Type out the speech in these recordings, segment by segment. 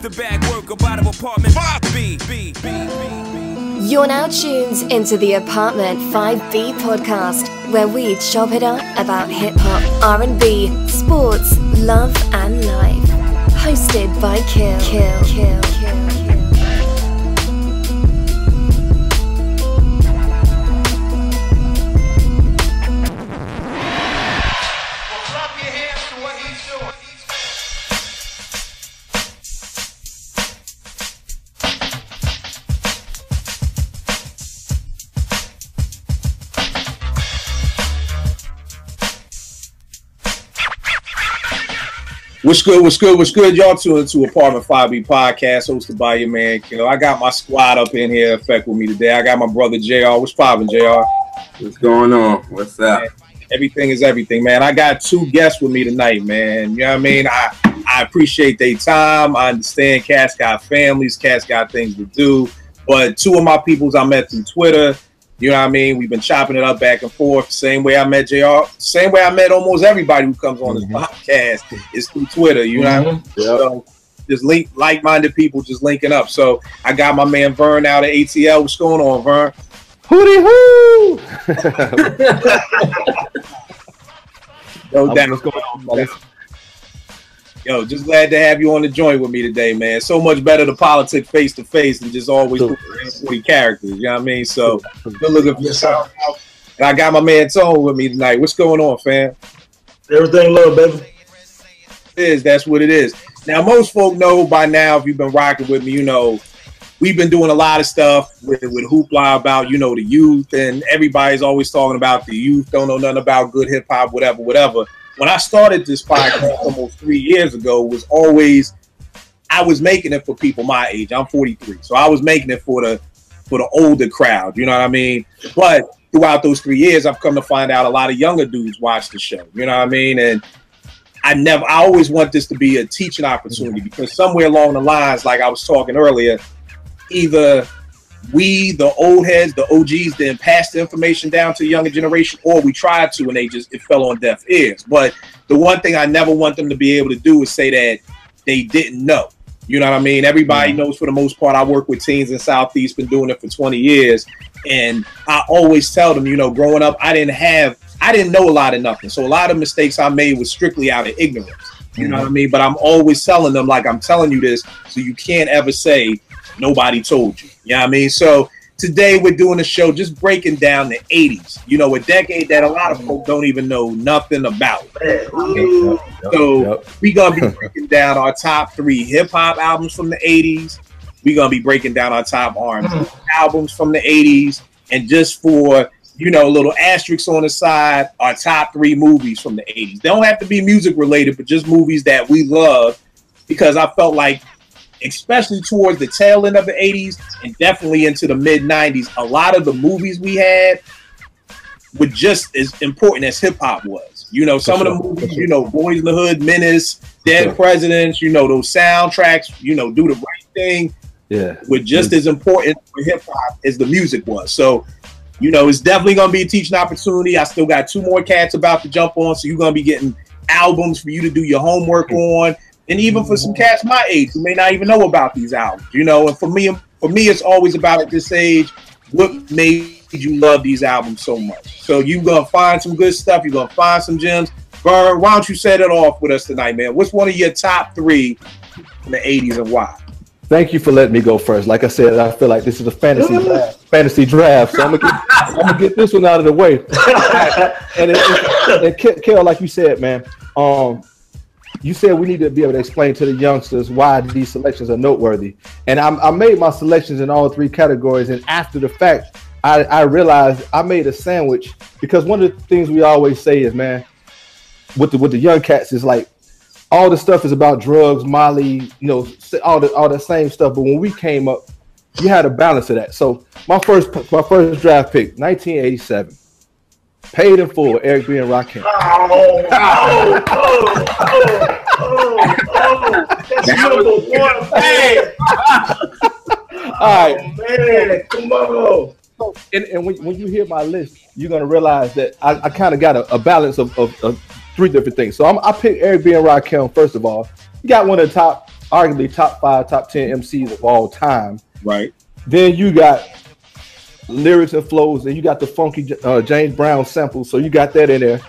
It's the bag work about of apartment 5B. You're now tuned into the Apartment 5B podcast, where we chop it up about hip-hop, R&B, sports, love and life. Hosted by Kill. What's good? Y'all tuned into Apartment 5B podcast, hosted by your man, I got my squad up in here, effect with me today. I got my brother, JR. What's poppin', JR? What's going on? What's up? Man, everything is everything, man. I got two guests with me tonight, man. You know what I mean? I appreciate their time. I understand cats got families, cats got things to do. But two of my peoples I met through Twitter. You know what I mean? We've been chopping it up back and forth. Same way I met JR. Same way I met almost everybody who comes on this podcast is through Twitter. You know what I mean? Yep. So just like-minded people just linking up. So I got my man Vern out of ATL. What's going on, Vern? Hootie hoo! What's going on, buddy? Yo, just glad to have you on the joint with me today, man. So much better to politic face to face than just always 40 characters. You know what I mean? So good looking for yourself. And I got my man Tone with me tonight. What's going on, fam? Everything love, baby. That's what it is. Now, most folk know by now, if you've been rocking with me, we've been doing a lot of stuff with hoopla about, the youth, and everybody's always talking about the youth, don't know nothing about good hip hop, whatever. When I started this podcast almost 3 years ago, I was making it for people my age. I'm 43, so I was making it for the older crowd. You know what I mean? But throughout those 3 years, I've come to find out a lot of younger dudes watch the show. You know what I mean? And I always want this to be a teaching opportunity, because somewhere along the lines, like I was talking earlier, either we, the old heads, the OGs, didn't pass the information down to the younger generation, or we tried to and it fell on deaf ears. But the one thing I never want them to be able to do is say that they didn't know. You know what I mean? Everybody knows, for the most part, I work with teens in Southeast, been doing it for 20 years. And I always tell them, growing up, I didn't know a lot of nothing. So a lot of mistakes I made was strictly out of ignorance. You know what I mean? But I'm always telling them, like, I'm telling you this, so you can't ever say nobody told you. You know what I mean? So today we're doing a show just breaking down the 80s, a decade that a lot of folk don't even know nothing about. Okay? So we're going to be breaking down our top 3 hip-hop albums from the 80s. We're going to be breaking down our top R&B albums from the 80s. And just for, a little asterisk on the side, our top 3 movies from the 80s. They don't have to be music related, but just movies that we love, because I felt like, especially towards the tail end of the 80s and definitely into the mid 90s, a lot of the movies we had were just as important as hip hop was. Some of the movies, Boys in the Hood, Menace, Dead Presidents, those soundtracks, Do the Right Thing, were just as important for hip hop as the music was. So, it's definitely going to be a teaching opportunity. I still got 2 more cats about to jump on, so you're going to be getting albums for you to do your homework on. And even for some cats my age who may not even know about these albums, and for me, it's always about, at this age, what made you love these albums so much. So you're going to find some good stuff. You're going to find some gems. Vern, why don't you set it off with us tonight, man? What's one of your top 3 from the 80s and why? Thank you for letting me go first. Like I said, I feel like this is a fantasy draft. So I'm gonna get this one out of the way. and Kel, like you said, man, you said we need to be able to explain to the youngsters why these selections are noteworthy. And I made my selections in all 3 categories. And after the fact, I realized I made a sandwich, because one of the things we always say is, man, with the young cats is like, all the stuff is about drugs, Molly, all the same stuff. But when we came up, you had a balance of that. So my first draft pick, 1987. Paid in Full, Eric B. and Rakim. That's number 1, man. All right, man, come on. And when you hear my list, you're gonna realize that I kind of got a balance of 3 different things. So I picked Eric B. and Rakim. First of all, he got one of the top arguably top 5, top 10 MCs of all time. Right. Then you got lyrics and flows, and you got the funky James Brown samples. So you got that in there.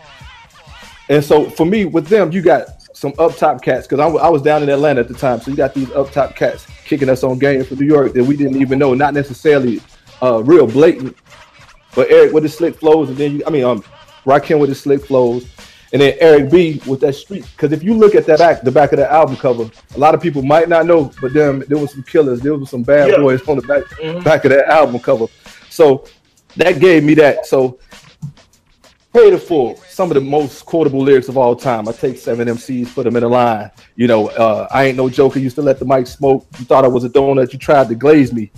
And so for me, with them, you got some up top cats, because I was down in Atlanta at the time. So you got these up top cats kicking us on game for New York that we didn't even know, not necessarily real blatant, but Eric with his slick flows, and then Rakim with his slick flows, and then Eric B with that street. Because if you look at the back of that album cover, a lot of people might not know, but there was some killers, there was some bad boys on the back of that album cover. So that gave me that. So Paid in Full, some of the most quotable lyrics of all time. I take 7 MCs, put them in a line. I ain't no joker. Used to let the mic smoke. You thought I was a donut. You tried to glaze me.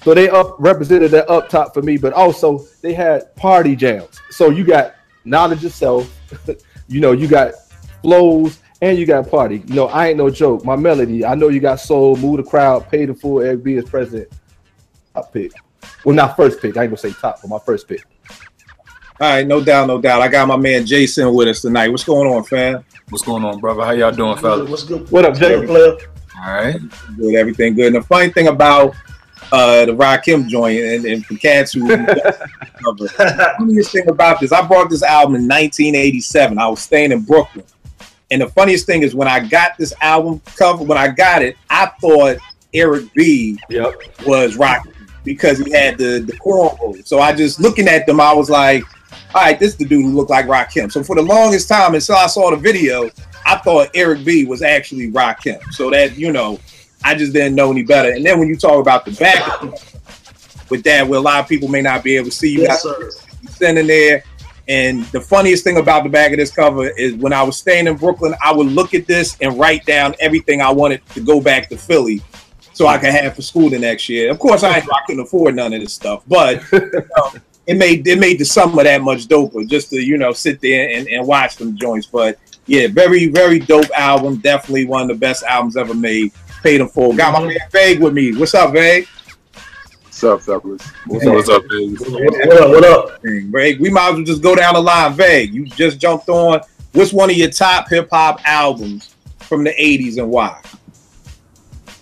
So they represented that up top for me, but also they had party jams. So you got knowledge of self, you got flows, and you got party. I ain't no joke. My melody. I know you got soul, move the crowd, Paid in Full, Eric B as president. Top pick. Well, not first pick. I ain't gonna say top, but my first pick. All right, no doubt. I got my man Jason with us tonight. What's going on, fam? What's going on, brother? How y'all doing, fellas? What's good? What up, Jay? Player? All right. Good, everything good. And the funny thing about the Rakim joint, and for cats who the funniest thing about this, I bought this album in 1987. I was staying in Brooklyn. And the funniest thing is when I got this album cover, when I got it, I thought Eric B was Rakim because he had the cornrows. So I just looking at them, I was like, all right, this is the dude who looked like Rakim. So for the longest time, until I saw the video, I thought Eric B was actually Rakim. So that, I just didn't know any better. And then when you talk about the back with that, where a lot of people may not be able to see, you got standing there. And the funniest thing about the back of this cover is when I was staying in Brooklyn, I would look at this and write down everything I wanted to go back to Philly so I could have for school the next year. Of course, I couldn't afford none of this stuff, but it made the summer that much doper just to, sit there and watch them joints. But yeah, very, very dope album. Definitely one of the best albums ever made. Paid in Full. Got my man Vague with me. What's up, Vague? What's up, fellas? What's up, Vague? What up? Vague, we might as well just go down the line. Vague, you just jumped on. What's one of your top hip hop albums from the 80s and why?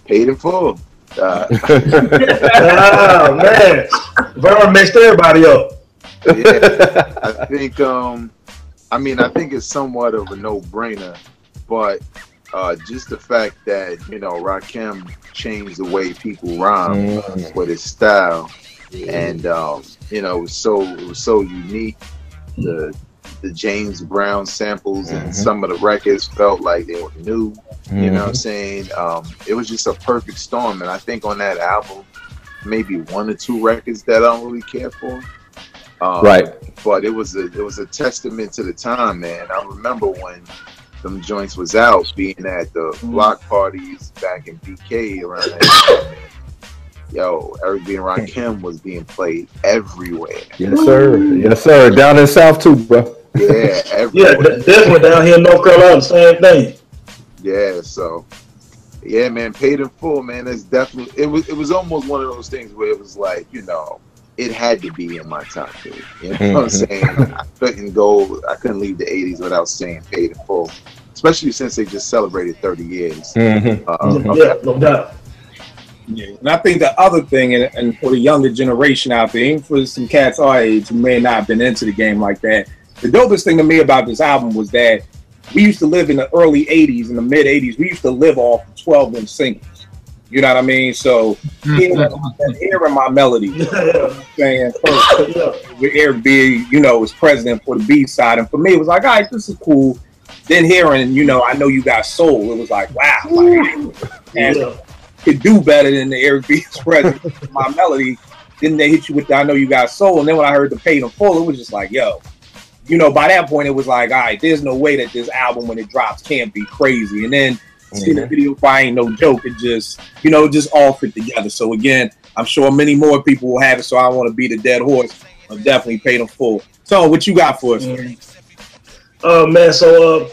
Paid in Full. Oh man, Vern messed everybody up. Yeah, I think. I think it's somewhat of a no-brainer, but just the fact that Rakim changed the way people rhyme with his style, and it was so unique. The James Brown samples and some of the records felt like they were new. You know what I'm saying? It was just a perfect storm, and I think on that album, maybe 1 or 2 records that I don't really care for. Right. But it was a testament to the time, man. I remember when them joints was out, being at the block parties back in BK around that time, man. Yo, Eric B and Rakim was being played everywhere. Yes, sir. Yes, sir. Down in the South too, bro. Yeah, everywhere. Yeah, definitely down here in North Carolina, same thing. Yeah, so yeah, man, Paid in Full, man. That's definitely it was almost one of those things where it was like, it had to be in my top 3. You know what I'm saying? I couldn't leave the 80s without saying Paid in Full, especially since they just celebrated 30 years. Yeah, no doubt. Yeah, and I think the other thing, and for the younger generation out there, even for some cats our age who may not have been into the game like that, the dopest thing to me about this album was that we used to live in the early 80s, in the mid 80s, we used to live off 12-inch singles. You know what I mean? So hearing my melody, saying first, with Eric B, was president for the B side, and for me it was like, all right, this is cool. Then hearing, I know you got soul, it was like, wow, could do better than the Eric B president. My melody, then they hit you with the I know you got soul, and then when I heard the Paid in Full, it was just like, yo. By that point, it was like, all right, there's no way that this album, when it drops, can't be crazy. And then seeing the video for I Ain't No Joke, it just, just all fit together. So again, I'm sure many more people will have it, so I don't want to beat a dead horse. I'm definitely Paid in Full. So what you got for us? Man, so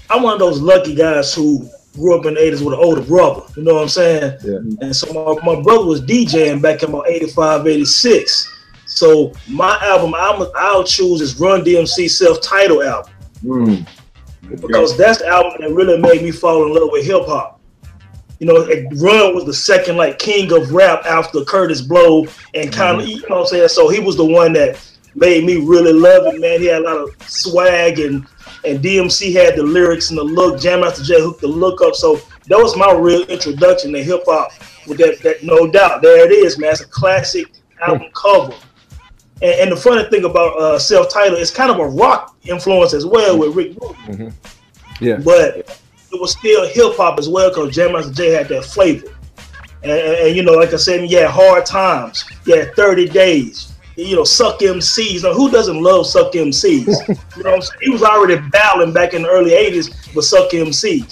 I'm one of those lucky guys who grew up in the 80s with an older brother. You know what I'm saying? Yeah. And so my brother was DJing back in about 85, 86. So my album I'll choose is Run DMC self-titled album. Because that's the album that really made me fall in love with hip hop. You know, Run was the second like king of rap after Curtis Blow and kind of, you know what I'm saying? So he was the one that made me really love it, man. He had a lot of swag, and DMC had the lyrics and the look. Jam Master Jay hooked the look up. So that was my real introduction to hip hop. With that, no doubt, there it is, man. It's a classic album cover. And the funny thing about Self-Titled, it's kind of a rock influence as well with Rick Rubin. Yeah, but it was still hip hop as well because Jam Master Jay had that flavor. And you know, like I said, you had Hard Times, you had 30 Days, you know, Suck MCs. Now, who doesn't love Suck MCs? You know what I'm saying? He was already battling back in the early 80s with Suck MCs. You know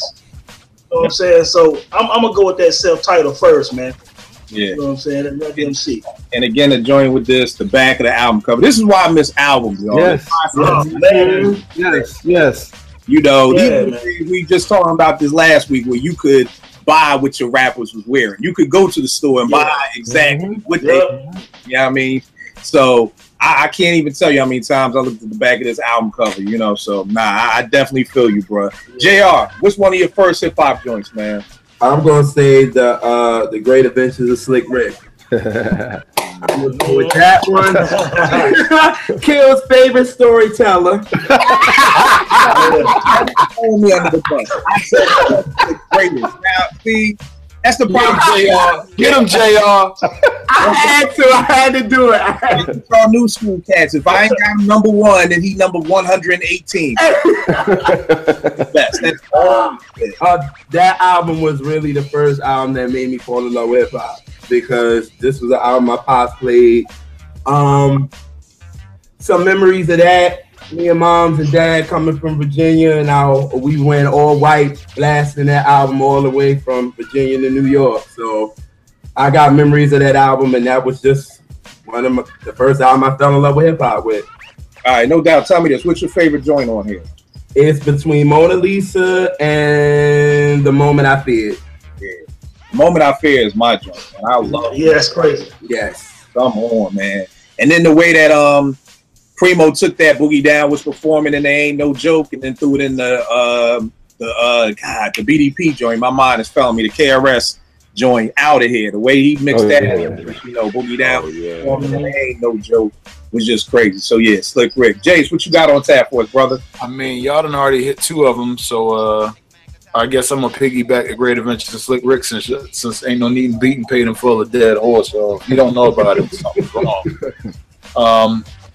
what I'm saying? So I'm going to go with that Self-Titled first, man. Yeah. You know what I'm saying? And Run DMC. And again, to join with this, the back of the album cover. This is why I miss albums, y'all. Yes. Man. Yes. You know, Yeah, we just talking about this last week where you could buy what your rappers was wearing. You could go to the store and buy exactly what they, you know what I mean? So I can't even tell you how many times I looked at the back of this album cover, you know? So, nah, I definitely feel you, bro. JR, what's one of your first hip-hop joints, man? I'm going to say the Great Adventures of Slick Rick. With that one, Kill's favorite storyteller. Me under the bus. I said the greatest. Now, see, that's the problem, JR. Get him, JR. I had to do it. It's all new school cats. If I ain't got him number one, then he number 118. That's all. That album was really the first album that made me fall in love with hip hop, because this was an album my pops played. Some memories of that. Me and moms and dad coming from Virginia, and we went all white, blasting that album all the way from Virginia to New York. So I got memories of that album, and that was just one of the first album I fell in love with hip hop with. All right, no doubt. Tell me this. What's your favorite joint on here? It's between Mona Lisa and The Moment I Feared. Yeah. The Moment I Fear is my joint, and I love it. Yeah, that's crazy. Yes. Come on, man. And then the way that Primo took that Boogie Down, was performing, and they ain't no joke, and then threw it in the BDP joint. My mind is telling me the KRS joint out of here. The way he mixed that, you know, Boogie Down, performing, and they ain't no joke, was just crazy. So yeah, Slick Rick. Jace, what you got on tap for us, brother? I mean, y'all done already hit two of them, so I guess I'm gonna piggyback the Great Adventures of Slick Rick since ain't no need in beating paid him full of dead horse. So if you don't know about it, something's wrong.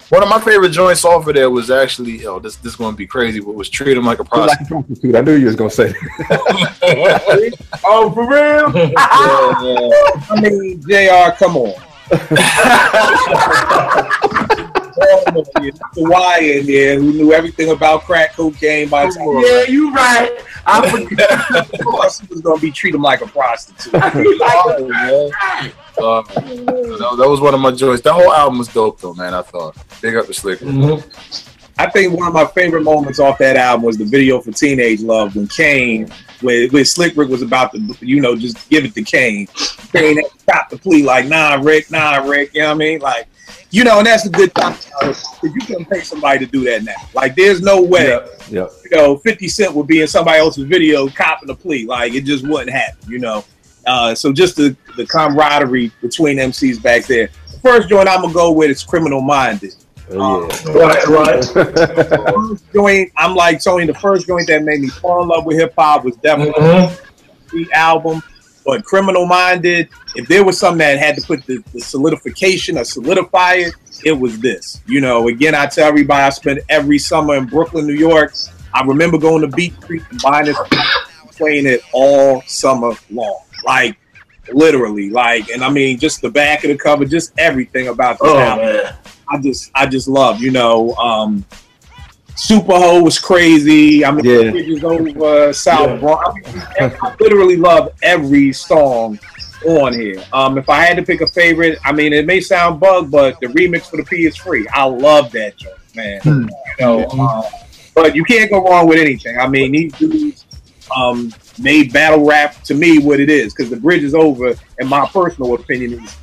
One of my favorite joints off of there was actually, this is going to be crazy, but was Treat Him Like a Prostitute. I knew you was going to say that. Oh, for real? Yeah. I mean, JR, come on. The Wire in there, who knew everything about crack cocaine by the time. Yeah, you right. I forgot. Of course, he was going to be Treat Him Like a Prostitute. That was one of my joints. That whole album was dope, though, man. I thought. Big up to Slick Rick. I think one of my favorite moments off that album was the video for Teenage Love when Kane, when Slick Rick was about to, you know, just give it to Kane. Kane stopped the plea like, nah, Rick, you know what I mean? Like, you know, and that's a good time. You can pay somebody to do that now. Like, there's no way, you know, 50 Cent would be in somebody else's video copping a plea. Like, it just wouldn't happen, you know? So just the camaraderie between MCs back there. The first joint I'm going to go with is Criminal Minded. Right. First joint, I'm like Tony, the first joint that made me fall in love with hip hop was definitely the album. But Criminal Minded, if there was something that had to put the solidification or solidify it, it was this. You know, again, I tell everybody I spent every summer in Brooklyn, New York. I remember going to Beat Creek and buying it, playing it all summer long. Like, literally, like, and I mean, just the back of the cover, just everything about this album. Man. I just love, you know, Superho was crazy. I mean, Bridges Over, South Bronx. I mean, I literally love every song on here. If I had to pick a favorite, I mean, it may sound bug, but the remix for the P is Free. I love that joint, man. You know, but you can't go wrong with anything. I mean, these dudes made battle rap to me what it is, because the Bridge Is Over, in my personal opinion, is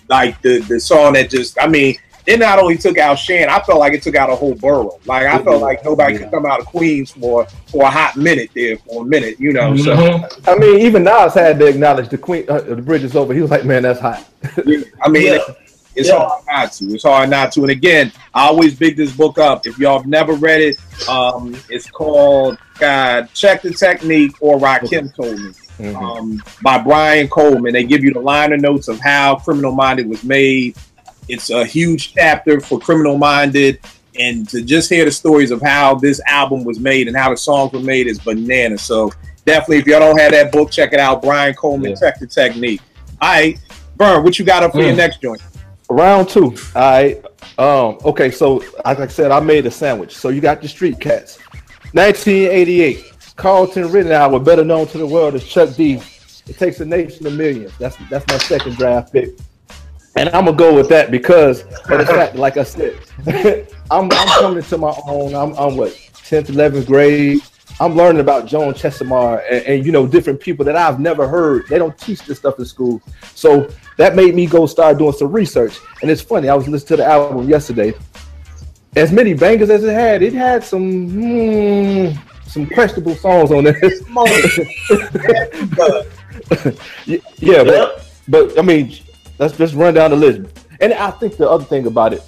like the song that just, I mean, it not only took out Shan, I felt like it took out a whole borough. Like I felt like nobody could come out of Queens for a hot minute there for a minute, you know. So I mean, even Nas had to acknowledge the bridge is over. He was like, man, that's hot. I mean, it's hard not to. It's hard not to. And again, I always big this book up. If y'all have never read it, it's called Check the Technique or Rakim Told Me by Brian Coleman. They give you the liner notes of how Criminal Minded was made. It's a huge chapter for Criminal Minded. And to just hear the stories of how this album was made and how the songs were made is bananas. So definitely, if y'all don't have that book, check it out. Brian Coleman, Check the Technique. All right, Vern, what you got up for your next joint? Round 2. All right. Okay, so like I said, I made a sandwich. So you got the Street Cats. 1988. Carlton Rittenhour, better known to the world as Chuck D. It Takes a Nation of Millions. That's my second draft pick. And I'm gonna go with that because of the fact, like I said, I'm coming into my own. I'm what, 10th, 11th grade. I'm learning about Joan Chesimard and you know, different people that I've never heard. They don't teach this stuff in school. So that made me go start doing some research. And it's funny, I was listening to the album yesterday. As many bangers as it had some questionable songs on there. But I mean, let's just run down the list. And I think the other thing about it,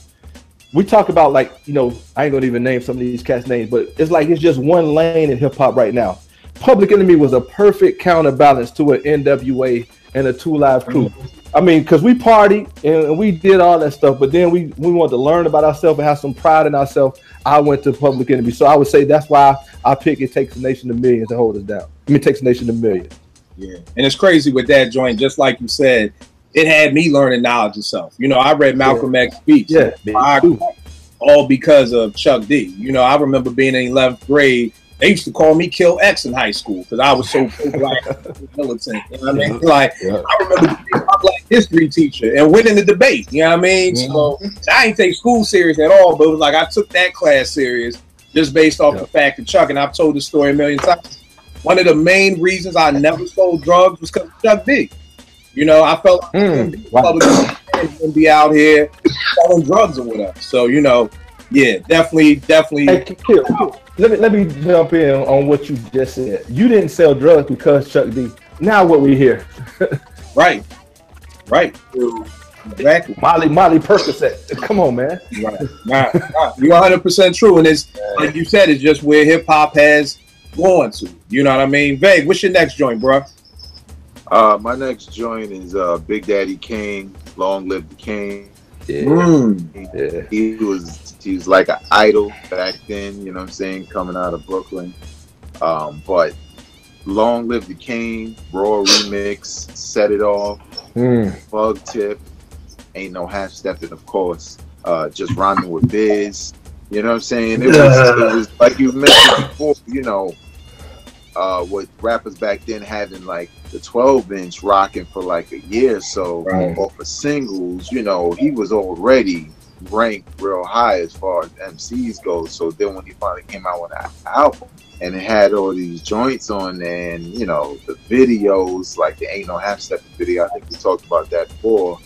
we talk about, like, you know, I ain't gonna even name some of these cats' names, but it's like it's just one lane in hip hop right now. Public Enemy was a perfect counterbalance to an NWA and a 2 Live Crew. I mean, because we partied and we did all that stuff, but then we wanted to learn about ourselves and have some pride in ourselves. I went to Public Enemy. So I would say that's why I pick It Takes a Nation of Millions to hold us down. I mean, It Takes a Nation of Millions. Yeah, and it's crazy with that joint, just like you said, it had me learning knowledge of self. You know, I read Malcolm X's speech. Yeah, all because of Chuck D. You know, I remember being in 11th grade. They used to call me Kill X in high school because I was so like militant. You know what I mean? Like, I remember being my black history teacher and winning the debate. You know what I mean? So I didn't take school serious at all, but it was like I took that class serious just based off the fact that Chuck, and I've told this story a million times. One of the main reasons I never sold drugs was because of Chuck D. You know, I felt like wouldn't be out here selling drugs or whatever. So, you know, yeah, definitely. Hey, let me jump in on what you just said. You didn't sell drugs because Chuck D. Now what we hear? Right. Exactly. Molly Percocet. Come on, man. Right. You're 100% true, and it's like you said, it's just where hip hop has gone to. You know what I mean? Vague, what's your next joint, bro? My next joint is Big Daddy Kane, Long Live the King. Yeah. He was like an idol back then, you know what I'm saying, coming out of Brooklyn. But Long Live the King, Raw Remix, Set It Off, Bug Tip, Ain't No Half Stepping, of course. Just rhyming with Biz. You know what I'm saying? It was like you mentioned before, you know, with rappers back then having like the 12-inch rocking for like a year or so, or for singles, you know, he was already ranked real high as far as MCs go. So then when he finally came out with an album and it had all these joints on there, and you know, the videos, like the Ain't No Half Stepping video, I think we talked about that before.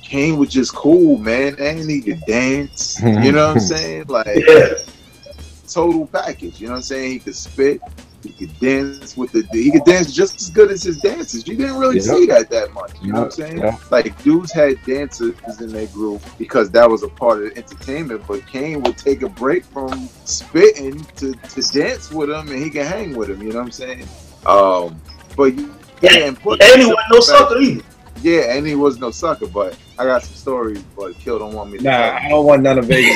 Kane was just cool, man, and he could dance. You know what I'm saying? Like total package. You know what I'm saying? He could spit. He could dance he could dance just as good as his dancers. You didn't really see that much. You know what I'm saying? Like dudes had dancers in their group because that was a part of the entertainment. But Kane would take a break from spitting to dance with him, and he can hang with him. You know what I'm saying? But yeah, and he wasn't no sucker either. Yeah, and he was no sucker, but I got some stories, but Kill don't want me to. Nah, I don't want none of Vegas.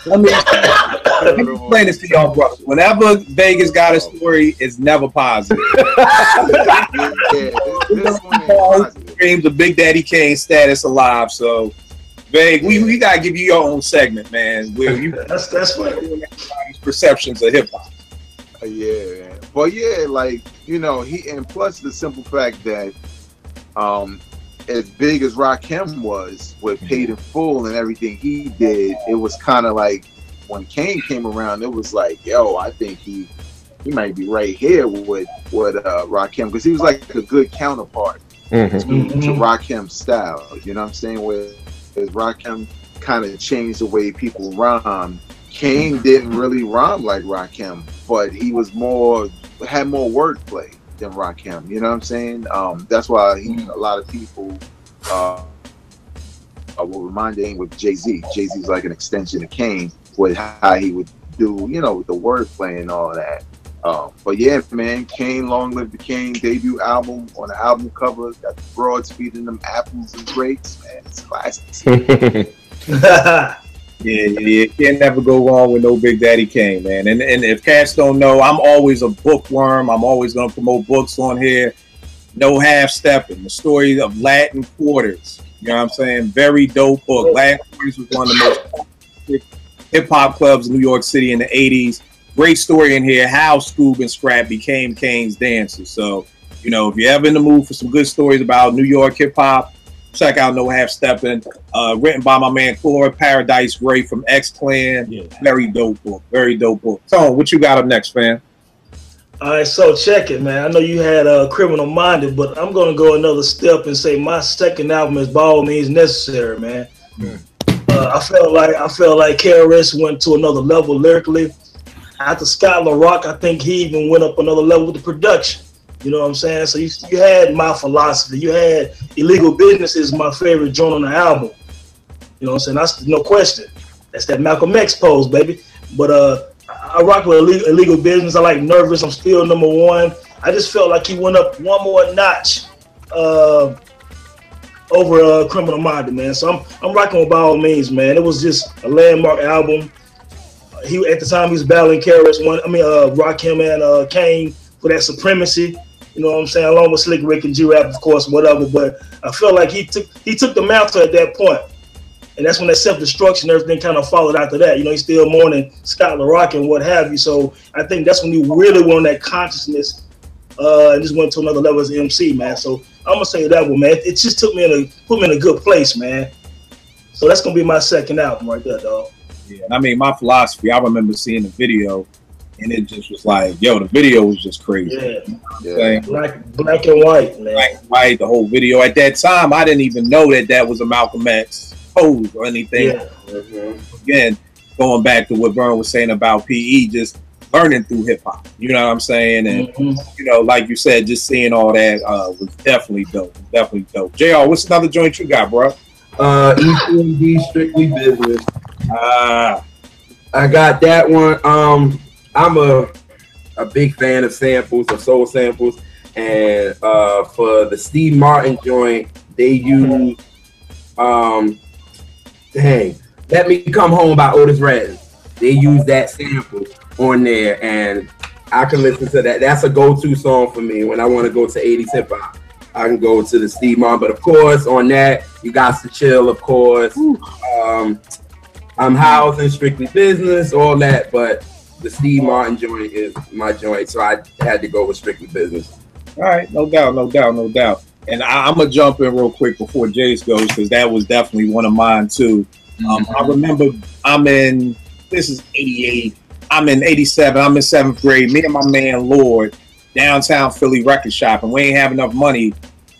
Let me explain this to y'all, brother. Whenever Vegas got a story, it's never positive. Dreams of Big Daddy Kane status alive. So, Veg, we gotta give you your own segment, man. Where you that's funny. Perceptions of hip hop. Yeah, but yeah, like, you know, and plus the simple fact that as big as Rakim was with Paid in Full and everything he did, it was kind of like when Kane came around, it was like, yo, I think he might be right here with Rakim, because he was like a good counterpart to Rakim's style. You know what I'm saying? Where Rakim kind of changed the way people rhyme. Kane didn't really rhyme like Rakim, but he was had more wordplay than Rakim. You know what I'm saying? That's why a lot of people will remind him with Jay-Z. Jay-Z's like an extension of Kane with how he would do, you know, the wordplay and all that. But yeah, man, Kane, Long Live the Kane debut album. On the album cover, got the broads feeding them apples and grapes, man. It's classic. Yeah, can't never go wrong with no Big Daddy Kane, man. And if cats don't know, I'm always a bookworm. I'm always gonna promote books on here. No Half Stepping, the story of Latin Quarters. You know what I'm saying? Very dope book. Latin Quarters was one of the most hip hop clubs in New York City in the 80s. Great story in here, how Scoob and Scrap became Kane's dancers. So, you know, if you're ever in the mood for some good stories about New York hip hop, check out No Half Stepping. Written by my man Claude Paradise Gray from X Clan. Yeah. Very dope book. Very dope book. Tone, what you got up next, fam? All right, so check it, man. I know you had Criminal Minded, but I'm gonna go another step and say my second album is By All Means Necessary, man. I felt like KRS went to another level lyrically. After Scott LaRock, I think he even went up another level with the production. You know what I'm saying? So you had My Philosophy. You had Illegal Business is my favorite joint on the album. You know what I'm saying? That's no question. That's that Malcolm X pose, baby. But I rock with Illegal Business. I like Nervous. I'm still number one. I just felt like he went up one more notch over Criminal Minded, man. So I'm rocking with By All Means, man. It was just a landmark album. He at the time he was battling Rakim and Kane for that supremacy. You know what I'm saying? Along with Slick Rick and G-Rap, of course, whatever. But I feel like he took the mantle at that point. And that's when that self-destruction, everything kind of followed after that. You know, he's still mourning Scott LaRock and what have you. So I think that's when he really went on that consciousness and just went to another level as an MC, man. So I'm going to say that one, man. It just put me in a good place, man. So that's going to be my second album right there, dog. Yeah, and I mean, My Philosophy, I remember seeing the video, and it just was like, yo, the video was just crazy. Yeah, you know black and white, man. Black and white, the whole video. At that time, I didn't even know that was a Malcolm X pose or anything. Yeah. Again, going back to what Vern was saying about PE, just learning through hip hop. You know what I'm saying? And you know, like you said, just seeing all that was definitely dope. Definitely dope. JR, what's another joint you got, bro? EPMD, Strictly Business. I got that one. I'm a big fan of samples, of soul samples, and for the Steve Martin joint, they use Let Me Come Home by Otis Redding. They use that sample on there, and I can listen to that. That's a go-to song for me when I want to go to 80s hip hop. I can go to the Steve Martin, but of course on that you got to chill. Of course, I'm housing, Strictly Business, all that, but the Steve Martin joint is my joint, so I had to go with Strictly Business. All right, no doubt. And I'm gonna jump in real quick before Jace goes, because that was definitely one of mine too. I remember this is 88. I'm in 87. I'm in 7th grade. Me and my man Lord, downtown Philly record shop, and we ain't have enough money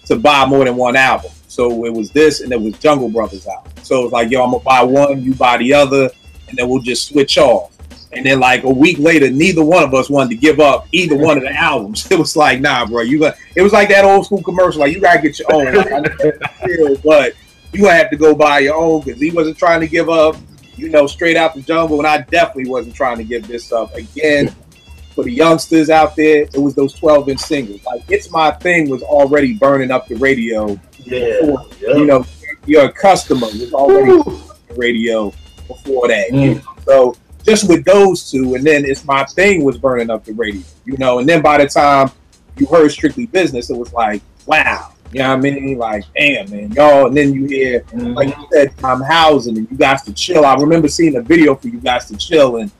to buy more than one album. So it was this, and it was Jungle Brothers album. So it was like, yo, I'm gonna buy one, you buy the other, and then we'll just switch off. And then like a week later, neither one of us wanted to give up either one of the albums. It was like, nah, bro, it was like that old school commercial, like you gotta get your own. But you gonna have to go buy your own, because he wasn't trying to give up, you know, straight out the jungle, and I definitely wasn't trying to give this up. Again, for the youngsters out there, it was those 12-inch singles. Like It's My Thing was already burning up the radio. Yeah. Before, you know, your customer was already on the radio before that. You know? So just with those two, and then It's My Thing was burning up the radio, you know, and then by the time you heard Strictly Business, it was like, wow. You know what I mean? Like, damn, man, y'all. And then you hear, like you said, I'm housing, and You Guys to Chill. I remember seeing a video for You Guys to Chill and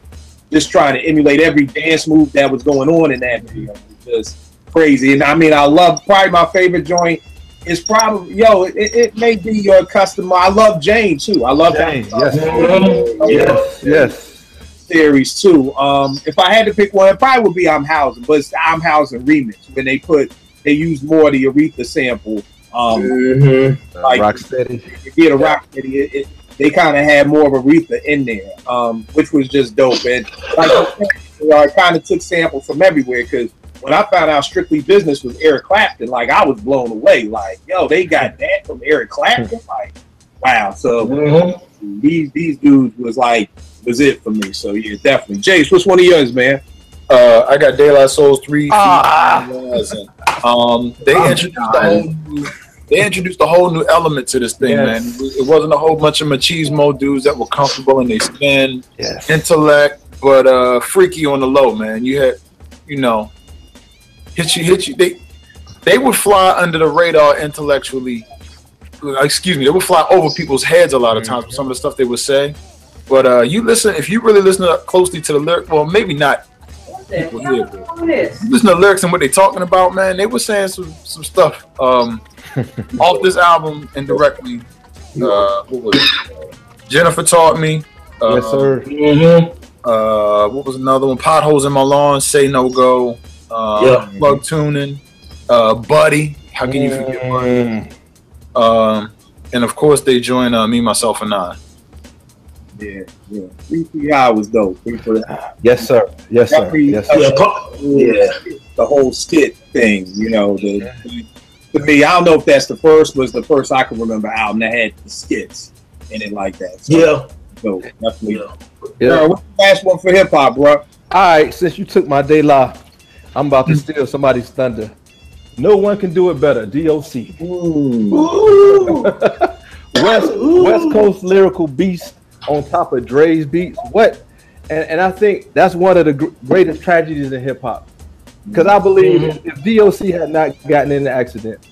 just trying to emulate every dance move that was going on in that video. It was just crazy. And I mean, I love, probably my favorite joint is probably, it may be Your Customer. I love Jane, too. I love Jane, that. Yes. Series, too. If I had to pick one, it probably would be I'm Housing, but it's the I'm Housing remix when they used more of the Aretha sample Like Rocksteady. Yeah, the Rocksteady. They kind of had more of Aretha in there, which was just dope. And like I kind of took samples from everywhere because when I found out Strictly Business was Eric Clapton, like I was blown away. Like, yo, they got that from Eric Clapton. Like, wow. So these dudes was it for me. So yeah, definitely. Jace, what's one of yours, man? I got De La Soul's 3 feet. They introduced a whole new element to this thing, man. It wasn't a whole bunch of machismo dudes that were comfortable in their skin, intellect, but freaky on the low, man. You had, hit you. They would fly under the radar intellectually. Excuse me, they would fly over people's heads a lot of times with some of the stuff they would say. But if you really listen closely to the lyric, well, maybe not. People here, but listen to the lyrics and what they're talking about, man. They were saying some stuff off this album indirectly. What was it? Jennifer Taught Me. Yes, sir. What was another one? Potholes in My Lawn. Say No Go. Plug Tuning. Buddy. How can you forget Buddy? And of course they joined Me, Myself, and I. Yeah. 3 High was dope. Yes, sir. Yes, sir. The whole skit thing, to me, I don't know if that's the first I can remember album that had the skits in it like that. So, definitely. What's the last one for hip hop, bro? All right, since you took my De La, I'm about to steal somebody's thunder. No one can do it better. DOC. West Coast lyrical beast on top of Dre's beats. What? And I think that's one of the greatest tragedies in hip hop. Because I believe if DOC had not gotten in the accident,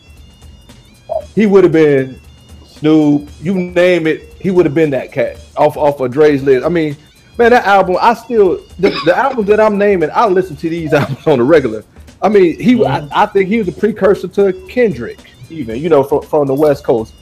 he would have been Snoop, you name it, he would have been that cat off of Dre's list. I mean, man, that album, the albums that I'm naming, I listen to these albums on the regular. I mean, I think he was the precursor to Kendrick, even, from the West Coast.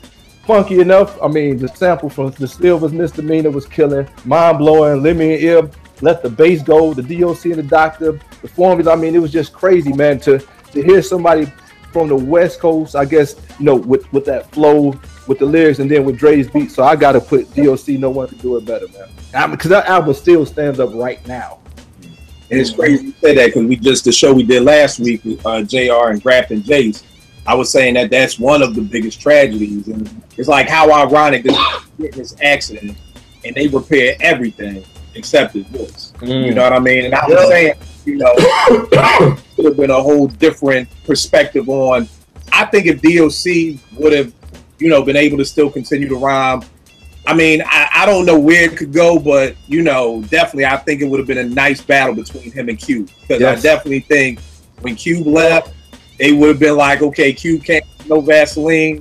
Funky enough, I mean, the sample from The Silver's Misdemeanor was killing, mind-blowing, Lemmy and Ib, Let the Bass Go, the DOC and the Doctor, the formulas. I mean, it was just crazy, man, to hear somebody from the West Coast, I guess, with that flow, with the lyrics, and then with Dre's beat. So I got to put DOC, No One Can Do It Better, man. Because that album still stands up right now. And it's crazy you say that because the show we did last week with JR and Graf and Jace, I was saying that's one of the biggest tragedies. And it's like how ironic this accident, and they repaired everything except his voice. You know what I mean? And I was saying, could have been a whole different perspective on. I think if DOC would have, been able to still continue to rhyme. I mean, I don't know where it could go, but definitely I think it would have been a nice battle between him and Cube. Because I definitely think when Cube left, they would have been like, okay, Cube can't no Vaseline,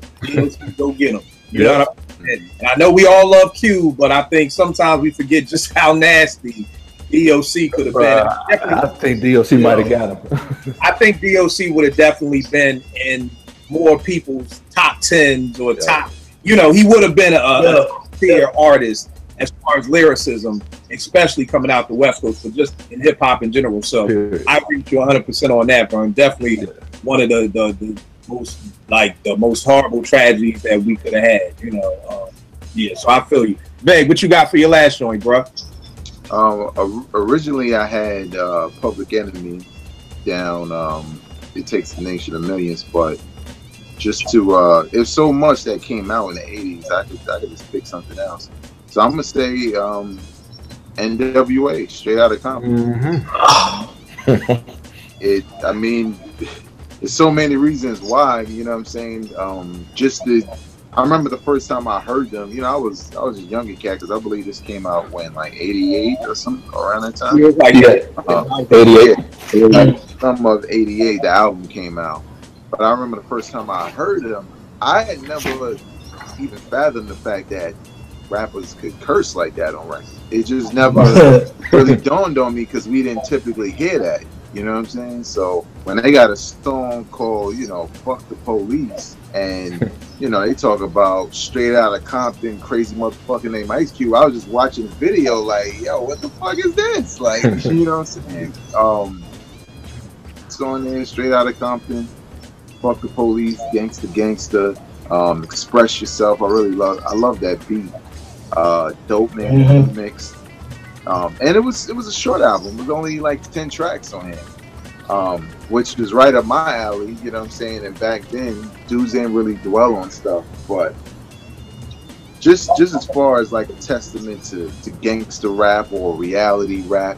go get him. You know what I mean? And I know we all love Cube, but I think sometimes we forget just how nasty DOC could have been. I think DOC might have got him. I think DOC would have definitely been in more people's top 10s or top. He would have been a tier artist as far as lyricism, especially coming out the West Coast, but just in hip hop in general. So I agree with you 100% on that, Vern. Definitely one of the most horrible tragedies that we could have had. So I feel you. Babe, what you got for your last joint, bro? Originally I had Public Enemy down. It Takes the Nation of Millions, but just to it's so much that came out in the 80s, I could just pick something else. So I'm gonna say NWA, Straight Outta Compton. There's so many reasons why, you know what I'm saying? I remember the first time I heard them, I was a younger cat because I believe this came out when, like 88 or something, around that time. 88. Some of 88, the album came out. But I remember the first time I heard them, I had never even fathomed the fact that rappers could curse like that on record. It just never really dawned on me because we didn't typically hear that. You know what I'm saying? So when they got a song called, Fuck the Police, and, they talk about Straight Outta Compton, crazy motherfucking name Ice Cube, I was just watching the video like, yo, what the fuck is this? Like, you know what I'm saying? It's on there, Straight Outta Compton. Fuck the Police, Gangsta Gangsta, Express Yourself. I love that beat. Dope Man Remix. And it was a short album. It was only like 10 tracks on here, which was right up my alley. You know what I'm saying? And back then, dudes didn't really dwell on stuff, but just as far as like a testament to gangster rap or reality rap,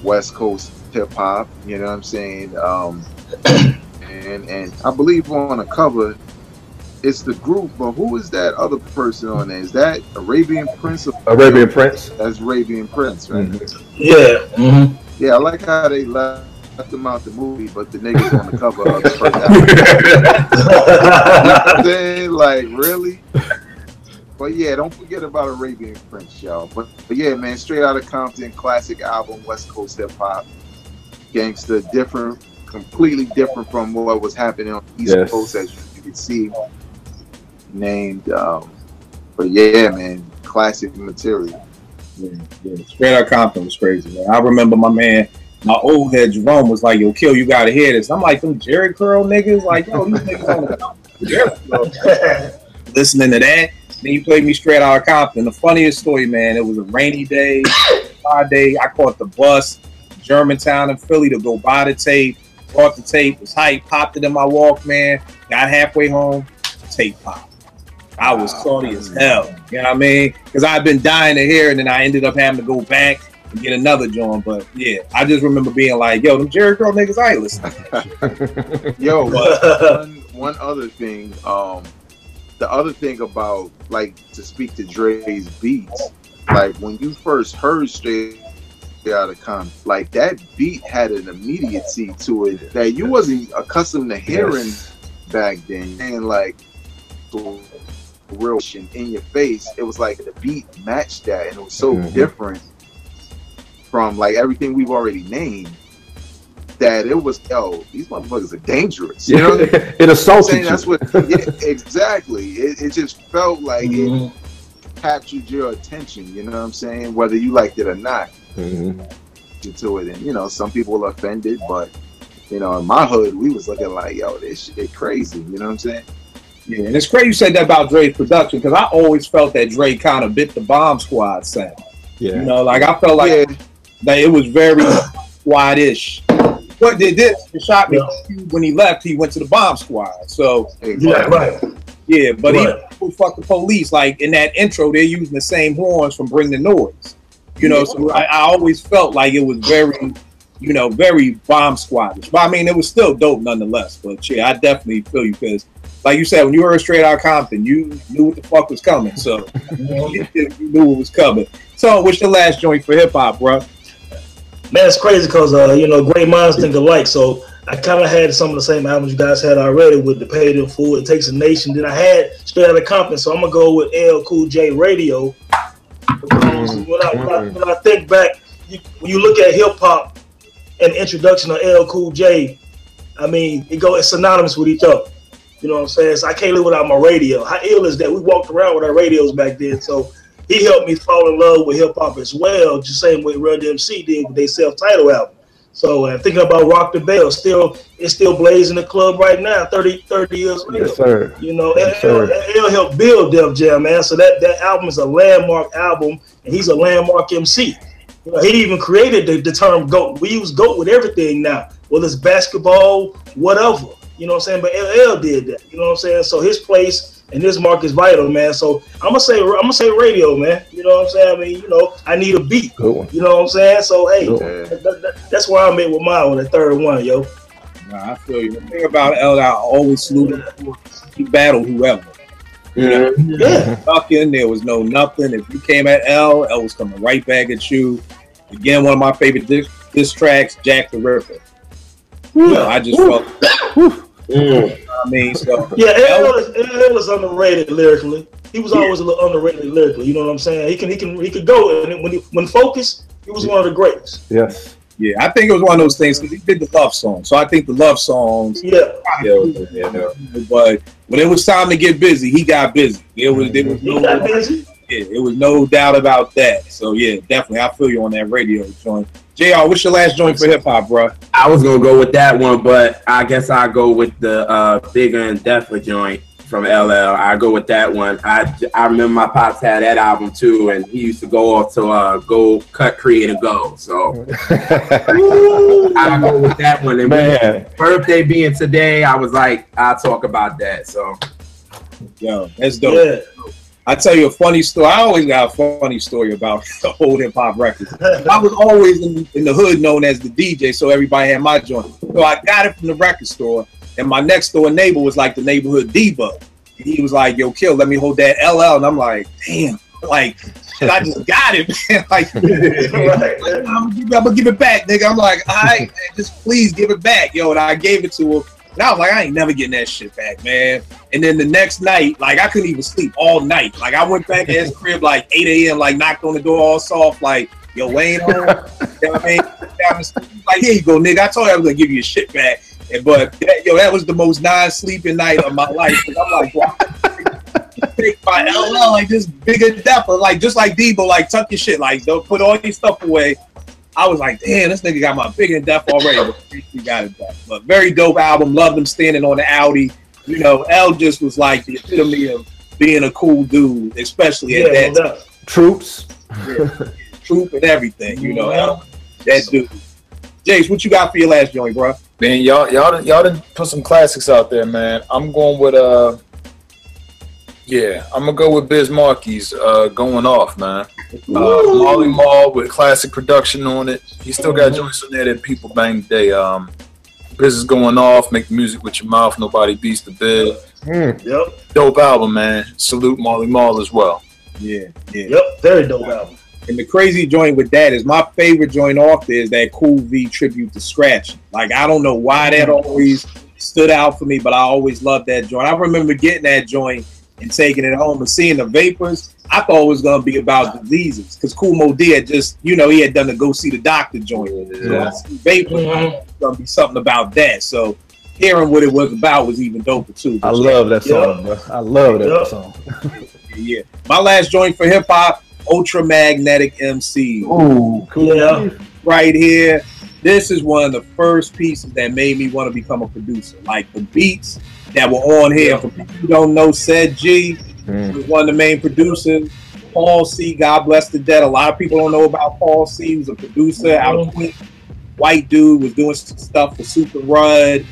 West Coast hip hop. You know what I'm saying? And I believe on the cover, it's the group, but who is that other person on there? Is that Arabian Prince? Arabian Prince. That's Arabian Prince, right? Yeah. Yeah, I like how they left them out the movie, but the niggas on the cover of the first album. Then, like, really? But yeah, don't forget about Arabian Prince, y'all. But yeah, man, Straight Outta Compton, classic album, West Coast hip hop, gangster, different, completely different from what was happening on the East Coast, as you can see. Named, but yeah, man, classic material. Yeah. Straight Outta Compton was crazy, man. I remember my old head Jerome was like, "Yo, Kill, you gotta hear this." I'm like, "Them Jerry Curl niggas, like, yo, these niggas on the Jerry Curl." Listening to that, then you played me Straight Outta Compton. The funniest story, man. It was a rainy day, Friday. I caught the bus, Germantown and Philly, to go buy the tape. Bought the tape, was hyped, popped it in my Walkman. Got halfway home, tape popped. I was salty as hell, you know what I mean? Because I've been dying to hear it, and then I ended up having to go back and get another joint. But yeah, I just remember being like, "Yo, them Jerry Curl niggas, I ain't listening to that shit." Yo, but one other thing, the other thing about, like, to speak to Dre's beats, like when you first heard Straight Outta Compton, like that beat had an immediacy to it that you wasn't accustomed to hearing back then, and like real in your face. It was like the beat matched that, and it was so different from like everything we've already named that it was, yo, these motherfuckers are dangerous. You know, it assaulted you. That's what. Yeah, exactly. It just felt like it captured your attention. You know what I'm saying? Whether you liked it or not. To it, and you know, some people were offended, but you know, in my hood, we was looking like, yo, this shit crazy. You know what I'm saying? Yeah, and it's crazy you said that about Dre's production, because I always felt that Dre kind of bit the Bomb Squad sound. Yeah, you know, like I felt like that it was very squad-ish. What they did, it shot me when he left. He went to the Bomb Squad. So yeah, but he fuck the police. Like in that intro, they're using the same horns from Bring the Noise. You know, so I always felt like it was very, you know, very Bomb Squad-ish. But I mean, it was still dope nonetheless. But yeah, I definitely feel you, because like you said, when you heard Straight Outta Compton, you knew what the fuck was coming. So you knew what was coming. So what's the last joint for hip hop, bro? Man, it's crazy because you know, great minds think alike. So I kind of had some of the same albums you guys had already with The Paid in Full, It Takes a Nation. Then I had Straight Outta Compton, so I'm gonna go with LL Cool J Radio. When I think back, when you look at hip hop and the introduction of LL Cool J, I mean, it's synonymous with each other. You know what I'm saying? So I can't live without my radio. How ill is that? We walked around with our radios back then, so he helped me fall in love with hip hop as well, just same way Run DMC did with their self-titled album. So thinking about Rock the Bell, it's still blazing the club right now, 30 years later. Yes, sir. You know, LL helped build Def Jam, man. So that album is a landmark album, and he's a landmark MC. You know, he even created the term GOAT. We use GOAT with everything now, whether it's basketball, whatever. You know what I'm saying? But LL did that. You know what I'm saying? So his place and his mark is vital, man. So I'm gonna say radio, man. You know what I'm saying? I mean, you know, I need a beat. You know what I'm saying? So hey, that's where I'm at with mine with the third one, yo. Nah, I feel you. The thing about LL, I always salute him. He battled whoever. You know, nothing. There was no nothing. If you came at L was coming right back at you. Again, one of my favorite diss tracks, Jack the Ripper. You know, I just felt. I mean, so LL is underrated lyrically. He was always a little underrated lyrically. You know what I'm saying? He could go, and when focused, he was one of the greatest. Yes. Yeah, I think it was one of those things because he did the love song. So I think the love songs. But when it was time to get busy, he got busy. He got busy. Yeah, it was no doubt about that. So yeah, definitely, I feel you on that radio joint. JR, what's your last joint for hip hop, bro? I was gonna go with that one, but I guess I'll go with the Bigger and Deffer joint from LL. I go with that one. I remember my pops had that album too, and he used to go off to go cut, create, and go. So I go with that one. And man, birthday being today, I was like, I'll talk about that. So yo, that's dope. Yeah. I tell you a funny story. I always got a funny story about the old hip hop records. I was always in the hood known as the DJ, so everybody had my joint. So I got it from the record store, and my next door neighbor was like the neighborhood Debo. And he was like, "Yo, Kill, let me hold that LL," and I'm like, "Damn, like I just got it, man. Like, I'm gonna give it back, nigga." I'm like, "All right, man, just please give it back, yo." And I gave it to him. And I was like, I ain't never getting that shit back, man. And then the next night, like, I couldn't even sleep all night. Like, I went back to his crib like 8 a.m., like, knocked on the door all soft, like, yo, Wayne home. You know what I mean? Like, here you go, nigga. I told you I was going to give you your shit back. But, that was the most non-sleeping night of my life. I'm like, wow, take my LL, like, this bigger depth. Like, just like Debo, like, tuck your shit. Like, don't put all your stuff away. I was like, damn, this nigga got my big in depth already. But he got it back. But very dope album. Loved him standing on the Audi. You know, L just was like the epitome of being a cool dude, especially at that time. Troops. Yeah, troop and everything, you know. L, that dude. Jace, what you got for your last joint, bro? Man, y'all done put some classics out there, man. I'm going with I'm gonna go with Biz Markie's Going Off, man. Molly Mall with classic production on it. He still got joints on there that people bang today. Biz is Going Off, make music with your mouth, nobody beats the Biz. Yep. Dope album, man. Salute Molly Mall as well. Yeah. Yep, very dope album. And the crazy joint with that is my favorite joint off there is that Cool V tribute to Scratch. Like, I don't know why that always stood out for me, but I always loved that joint. I remember getting that joint and taking it home and seeing the vapors. I thought it was going to be about diseases because Kool Moe Dee had just, he had done the Go See the Doctor joint. Yeah. So vapors was going to be something about that. So hearing what it was about was even doper too. I love that song, bro. I love that song. Yeah. My last joint for hip hop, Ultramagnetic MC. Ooh, cool. Yeah. Right here. This is one of the first pieces that made me want to become a producer. Like the beats that were on here. For people who don't know, Said G was one of the main producers. Paul C, God bless the dead. A lot of people don't know about Paul C. He was a producer out of Queens. White dude, was doing stuff for Super Rud,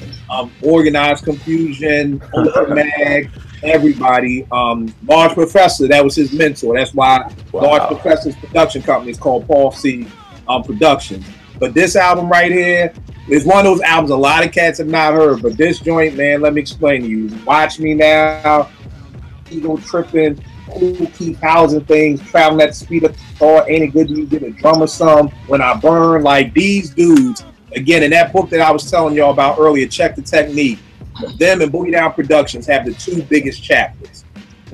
Organized Confusion, Ultra Mag, everybody. Large Professor, that was his mentor. That's why Large Professor's production company is called Paul C Productions. But this album right here is one of those albums a lot of cats have not heard. But this joint, man, let me explain to you. Watch Me Now, Ego Tripping, Cool Keep Housing Things, Traveling at the Speed of Thought, Ain't It Good You Get a Drummer Some, When I Burn. Like, these dudes, again, in that book that I was telling y'all about earlier, Check the Technique, them and Boogie Down Productions have the two biggest chapters.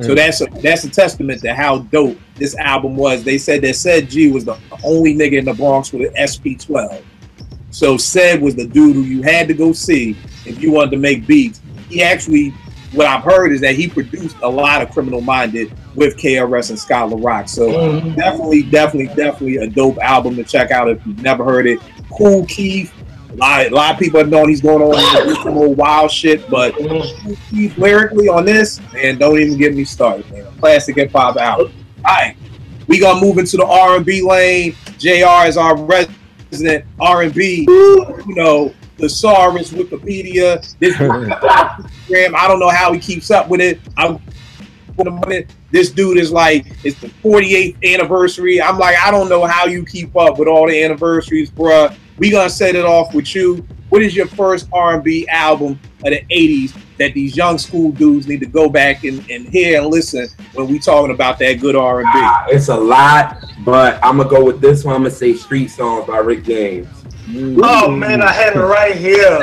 So that's a testament to how dope this album was. They said that Said G was the only nigga in the Bronx with an SP12. So Said was the dude who you had to go see if you wanted to make beats. He actually, what I've heard is that he produced a lot of Criminal Minded with KRS and Scott LaRock. So definitely a dope album to check out if you've never heard it. Cool Keith. A lot of people have known he's going on with some old wild shit, but Keith lyrically on this, man, don't even get me started, man. Classic hip hop album. All right, we gonna move into the R&B lane. JR is our resident R&B, thesaurus, Wikipedia. This Instagram, I don't know how he keeps up with it. This dude is like, it's the 48th anniversary. I'm like, I don't know how you keep up with all the anniversaries, bruh. We gonna set it off with you. What is your first R&B album of the 80s that these young school dudes need to go back and hear and listen when we talking about that good R&B? It's a lot, but I'm gonna go with this one. I'm gonna say Street Songs by Rick James. Oh man, I had it right here.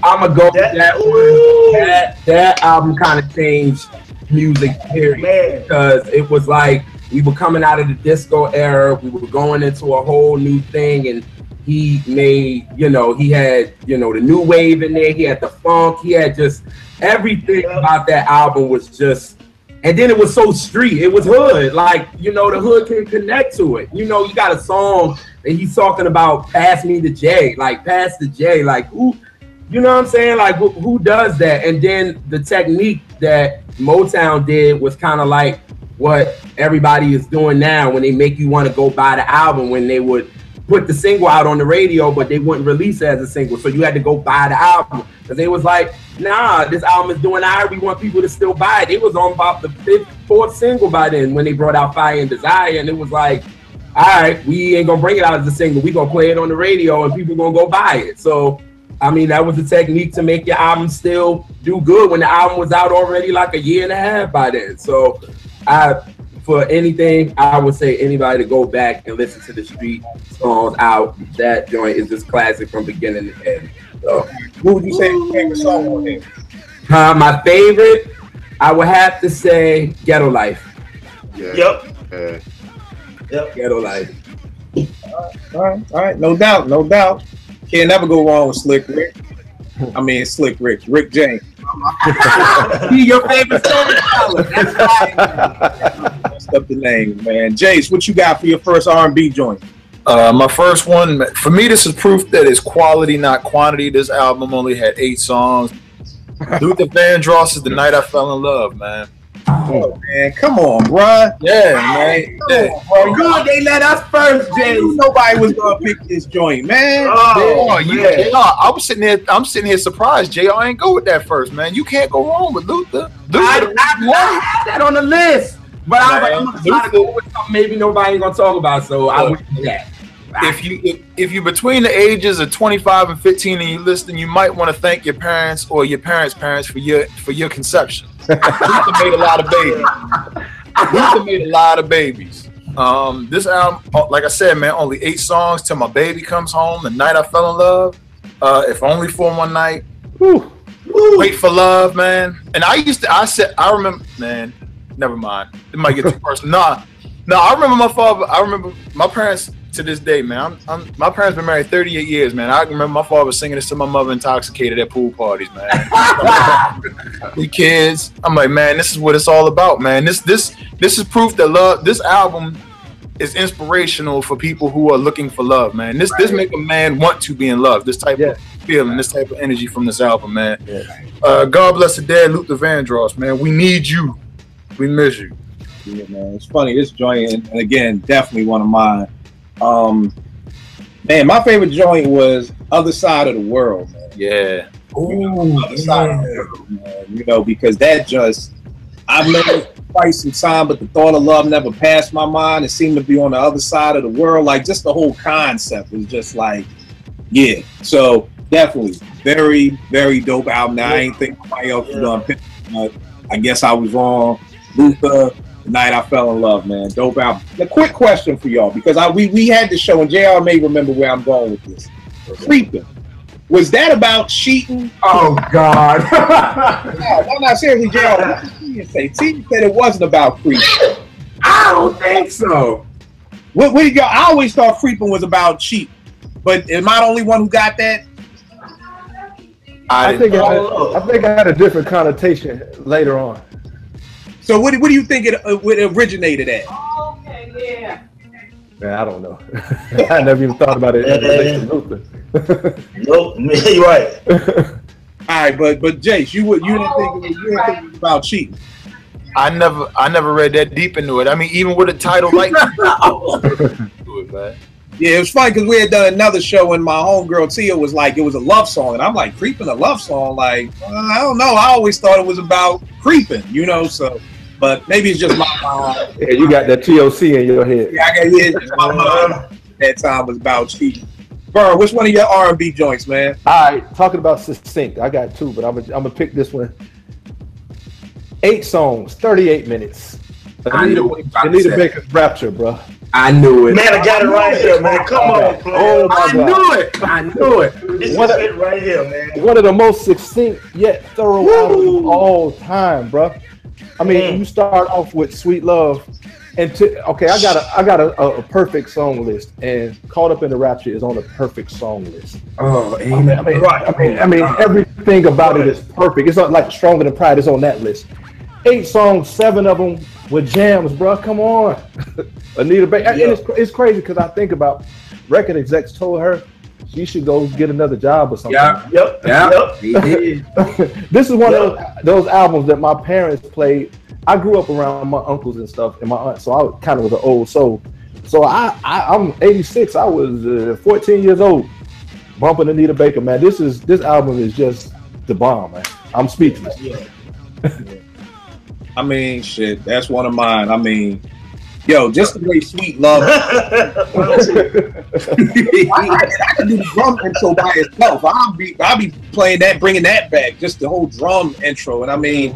I'm gonna go with that one. That album kind of changed music, period, because it was like we were coming out of the disco era. We were going into a whole new thing, and he made, he had, the new wave in there. He had the funk. He had just everything about that album was just, and And then it was so street. It was hood. Like, you know, the hood can connect to it. You know, you got a song and he's talking about pass me the J. Like, pass the J. Like, who, you know what I'm saying? Like, who does that? And then the technique that Motown did was kind of like what everybody is doing now when they make you want to go buy the album, when they would put the single out on the radio, but they wouldn't release it as a single. So you had to go buy the album. Because they was like, nah, this album is doing all right. We want people to still buy it. It was on about the 4th single by then when they brought out Fire and Desire. And it was like, all right, we ain't going to bring it out as a single. We going to play it on the radio and people going to go buy it. So, I mean, that was the technique to make your album still do good when the album was out already like a year and a half by then. So, for anything, I would say anybody to go back and listen to the street songs out. That joint is just classic from beginning to end. So, what would you say your favorite song on here? My favorite, I would have to say Ghetto Life. Yeah. Yep. Ghetto Life. All right. No doubt. Can't never go wrong with Slick Rick. I mean, Slick Rick James. Be your favorite storyteller. That's right. Messed up the name, man. Jace, what you got for your first R&B joint? My first one, for me, this is proof that it's quality, not quantity. This album only had 8 songs. Luther Vandross is The Night I Fell in Love, man. Oh, man, come on, bro. Yeah, man. Bro, good, they let us first, Jay. Nobody was gonna pick this joint, man. JR, I'm sitting here surprised. JR ain't go with that first, man. You can't go wrong with Luther. I had that on the list, but I was like, I'm gonna try to go with something maybe nobody ain't gonna talk about, so I went with that. If you're between the ages of 25 and 15 and you listen, you might want to thank your parents or your parents' parents for your conception. Luther made a lot of babies. This album, like I said, man, only 8 songs. Till My Baby Comes Home, The Night I Fell in Love, If Only for One Night, Wait for Love, man. And I remember, man, never mind. It might get too personal. No, I remember my parents. To this day, man, my parents been married 38 years, man. I remember my father singing this to my mother intoxicated at pool parties, man. We kids, I'm like, man, this is what it's all about, man. This is proof that love. This album is inspirational for people who are looking for love, man. This make a man want to be in love. This type of feeling, this type of energy from this album, man. God bless the dead, Luther Vandross, man. We need you. We miss you. Yeah, man. It's funny. This joint, and again, definitely one of mine. Man, my favorite joint was Other Side of the World, man. Yeah. Other Side of the World, man. You know, because that just, I've known it for quite some time, but the thought of love never passed my mind. It seemed to be on the other side of the world. Like, just the whole concept was just like, yeah. So, definitely, very, very dope album. Now, I ain't think nobody else was going to pick it, but I guess I was wrong. Luther, The Night I Fell in Love, man. Dope album. A quick question for y'all, because we had this show, and JR may remember where I'm going with this. Creeping. Was that about cheating? Oh, God. No, not seriously, JR. What did T say? T said it wasn't about creeping. I don't think so. What did y'all? I always thought creeping was about cheating. But am I the only one who got that? I think I had a different connotation later on. So what do you think it originated at? Okay, yeah. Man, I don't know. I never even thought about it. Nope, you're right. All right, but Jace, you didn't think it was about cheating. I never read that deep into it. I mean, even with a title like Yeah, it was funny because we had done another show and my homegirl Tia was like, it was a love song, and I'm like, creeping a love song? Like, I don't know. I always thought it was about creeping, you know. So, but maybe it's just my mind. Yeah, you got that TOC in your head. Yeah, it's just my mind. That time was about cheating. Vern, which one of your R&B joints, man? All right, talking about succinct, I got 2, but I'm gonna pick this one. 8 songs, 38 minutes. Anita Baker's Rapture, bro. I knew it. Man, I got it right here, man. Come on, player. Oh my God. I knew it. This is it right here, man. One of the most succinct yet thorough albums of all time, bro. I mean, you start off with Sweet Love, and I got a perfect song list, and Caught Up in the Rapture is on the perfect song list. Oh, I mean, everything about it is perfect. It's not like Stronger Than Pride is on that list. 8 songs, 7 of them were jams, bro. Come on. Anita Baker. Yeah. And it's crazy because I think about record execs told her she should go get another job or something. Yep. He did. This is one of those albums that my parents played. I grew up around my uncles and stuff and my aunt, so I kind of was an old soul. So I'm 86. I was 14 years old, bumping Anita Baker. Man, this album is just the bomb, man. I'm speechless. Yeah. I mean, shit, that's one of mine. I mean, yo, just the way Sweet Love. I can do the drum intro by itself. I'll be playing that, bringing that back, just the whole drum intro. And I mean,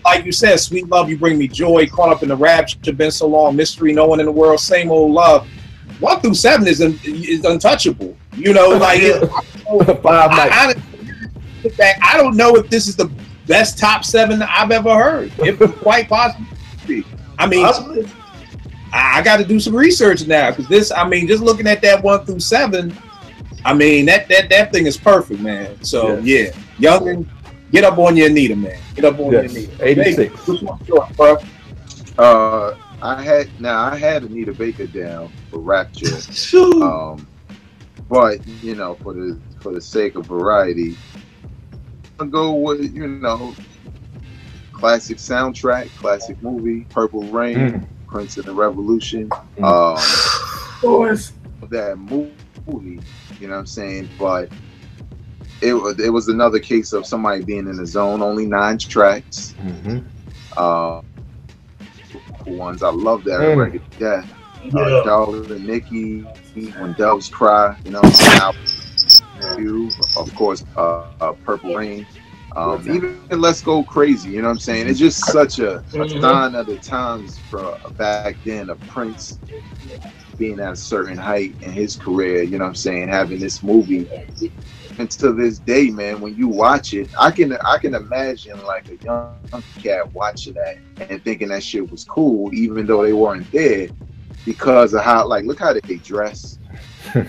like you said, Sweet Love, You Bring Me Joy, Caught Up in the Rapture, Been So Long, Mystery, No One in the World, Same Old Love. 1 through 7 is untouchable. You know, like I don't know if this is the best top 7 I've ever heard. It quite possibly. I mean, I got to do some research now because this. I mean, just looking at that 1 through 7, I mean that thing is perfect, man. So yeah, Youngin, get up on your Anita, man. Get up on your Anita. 86. Which one's yours, bro? I had Anita Baker down for Rapture, but you know, for the sake of variety, I'll go with classic soundtrack, classic movie, Purple Rain, Prince and the Revolution. Of course, that movie, you know what I'm saying? But it was another case of somebody being in the zone. Only 9 tracks. Ones I love that record. Yeah, Darling and Nikki, When Doves Cry. You know what I'm saying? You, of course, Purple Rain. Even Let's Go Crazy, you know what I'm saying? It's just such a sign of the times for back then of Prince being at a certain height in his career, you know what I'm saying, having this movie. And to this day, man, when you watch it, I can imagine like a young cat watching that and thinking that shit was cool, even though they weren't there, because of how, like, look how they dress.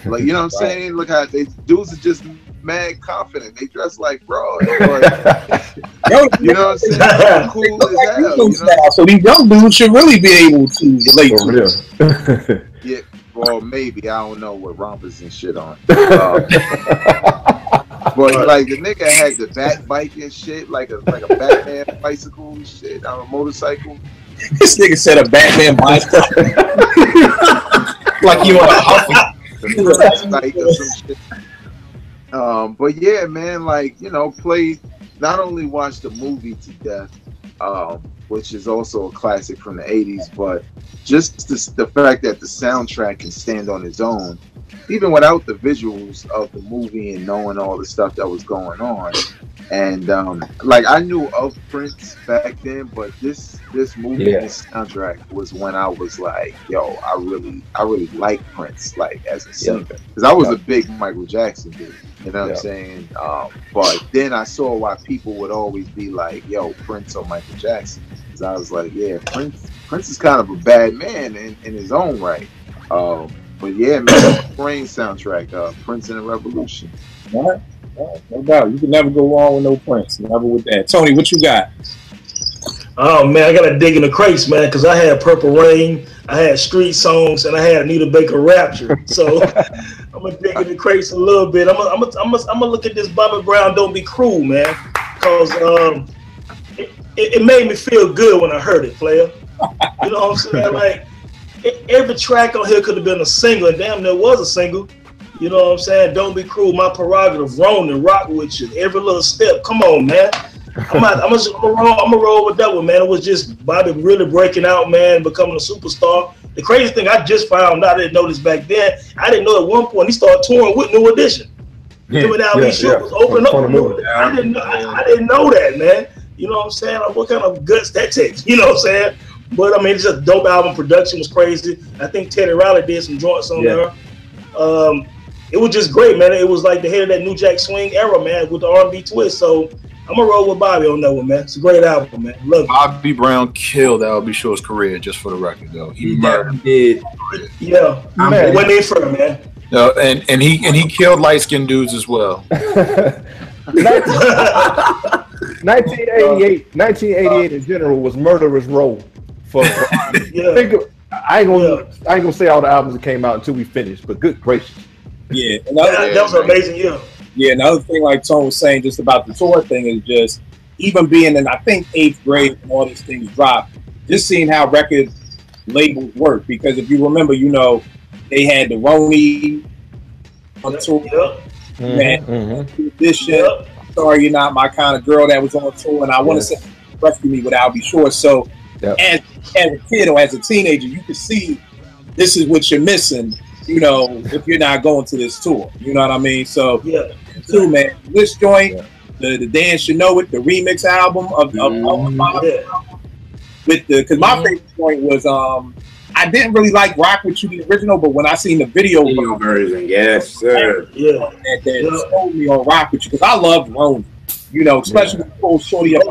Like, you know what I'm saying? Look how dudes are just mad confident. They dress like, bro. Like, you know what I'm saying? Cool as hell. You know? So these young dudes should really be able to relate to it. Yeah, well, maybe. I don't know, with rompers and shit on. But like the nigga had the back bike and shit, like a Batman bicycle and shit on a motorcycle. This nigga said a Batman bicycle. Like you want a like or some shit. But yeah, man, like, you know, not only watched the movie to death, which is also a classic from the 80s, but just the fact that the soundtrack can stand on its own, even without the visuals of the movie and knowing all the stuff that was going on. And like, I knew of Prince back then, but this movie, this soundtrack was when I was like, yo, I really like Prince, like, as a singer, because I was a big Michael Jackson dude, you know what I'm saying? But then I saw why people would always be like, yo, Prince or Michael Jackson, because I was like, yeah, Prince is kind of a bad man in his own right. But yeah, man, Rain soundtrack, Prince and the Revolution. What? No doubt. You can never go wrong with no Prince. Never with that. Tony, what you got? Oh, man, I got to dig in the crates, man, because I had Purple Rain, I had Street Songs, and I had Anita Baker Rapture. So I'm going to dig in the crates a little bit. I'm gonna look at this Bobby Brown Don't Be Cruel, man, because it made me feel good when I heard it, player. You know what I'm saying? Like, every track on here could have been a single, and damn, there was a single. You know what I'm saying? Don't Be Cruel, My Prerogative, Ronin, Rock With You, every little step. Come on, man. I'm gonna roll with that one, man. It was just Bobby really breaking out, man, becoming a superstar. The crazy thing I just found out, I didn't know this back then. I didn't know at one point he started touring with New Edition. Him and Ali Shoot was opening up. I didn't know that, man. You know what I'm saying? Like, what kind of guts that takes? You know what I'm saying? But I mean, it's just a dope album. Production was crazy. I think Teddy Riley did some joints on there. It was just great, man. It was like the head of that New Jack Swing era, man, with the R&B twist. So I'm gonna roll with Bobby on that one, man. It's a great album, man. Love it. Bobby Brown killed Al.B. Short's career, just for the record, though. He did. Yeah, man. Went in for him, man. And he killed light skinned dudes as well. 1988 in general was Murderer's Row. I ain't gonna say all the albums that came out until we finished, but good gracious. Yeah, that was an amazing year. Yeah, another thing like Tone was saying just about the tour thing is just even being in I think 8th grade when all these things dropped, just seeing how record labels work. Because if you remember, you know, they had the Roni on tour, this shit. Sorry, You're Not My Kind of Girl that was on tour, and I want to say Rescue Me, but I'll be sure. So as a kid or as a teenager, you can see this is what you're missing, you know, if you're not going to this tour. You know what I mean? So too, man, this joint, the Dance You Know It, the remix album of with the, because my favorite joint was I didn't really like Rock With You, the original, but when I seen the video version, yes, sir. That sold me on Rock With You, because I loved Roni, you know, especially with the full shorty up.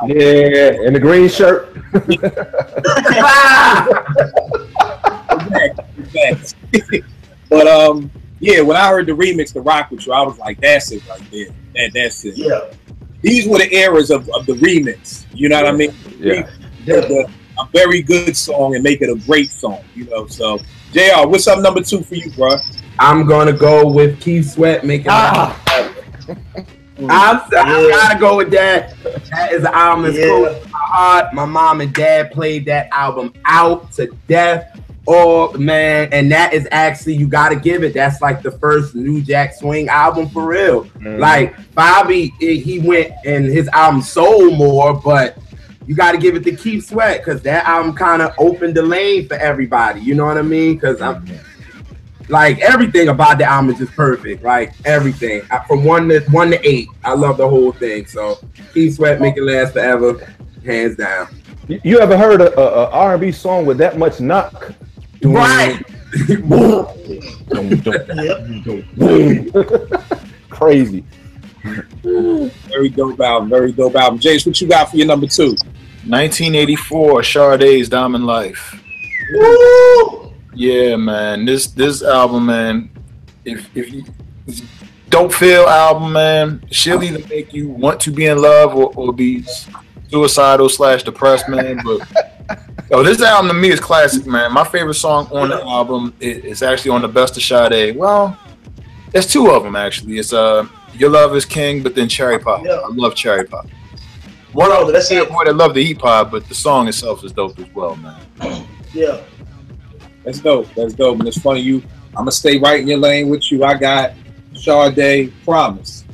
And the green shirt. Exactly. But yeah, when I heard the remix to Rock With You, I was like, that's it right there. That's it. Yeah. These were the eras of the remix. You know what I mean? A very good song and make it a great song, you know. So, JR, what's up number 2 for you, bro? I'm gonna go with Keith Sweat making. I gotta go with that. That is an album that's close to my heart. My mom and dad played that album out to death. Oh man, and that is actually, you gotta give it. That's like the first New Jack Swing album for real. Like Bobby, he went and his album sold more, but you got to give it to Keith Sweat because that album kind of opened the lane for everybody. You know what I mean? Because I'm like, everything about the album is just perfect. Like everything from 1 to 8, I love the whole thing. So Keith Sweat, Make It Last Forever, hands down. You ever heard a R&B song with that much knock? Right. Crazy. Very dope album. Jace, what you got for your number 2? 1984, Sade's Diamond Life. Woo! Yeah, man. This album, man. If you Dope Feel album, man, she'll either make you want to be in love or be suicidal / depressed, man. But this album to me is classic, man. My favorite song on the album is actually on the Best of Sade. Well, there's 2 of them actually. It's Your Love Is King, but then Cherry Pop. I love Cherry Pop. One of them, that's it. I love the eat pop, but the song itself is dope as well, man. Yeah, that's dope. And it's funny, I'm gonna stay right in your lane with you. I got Sade, Promise.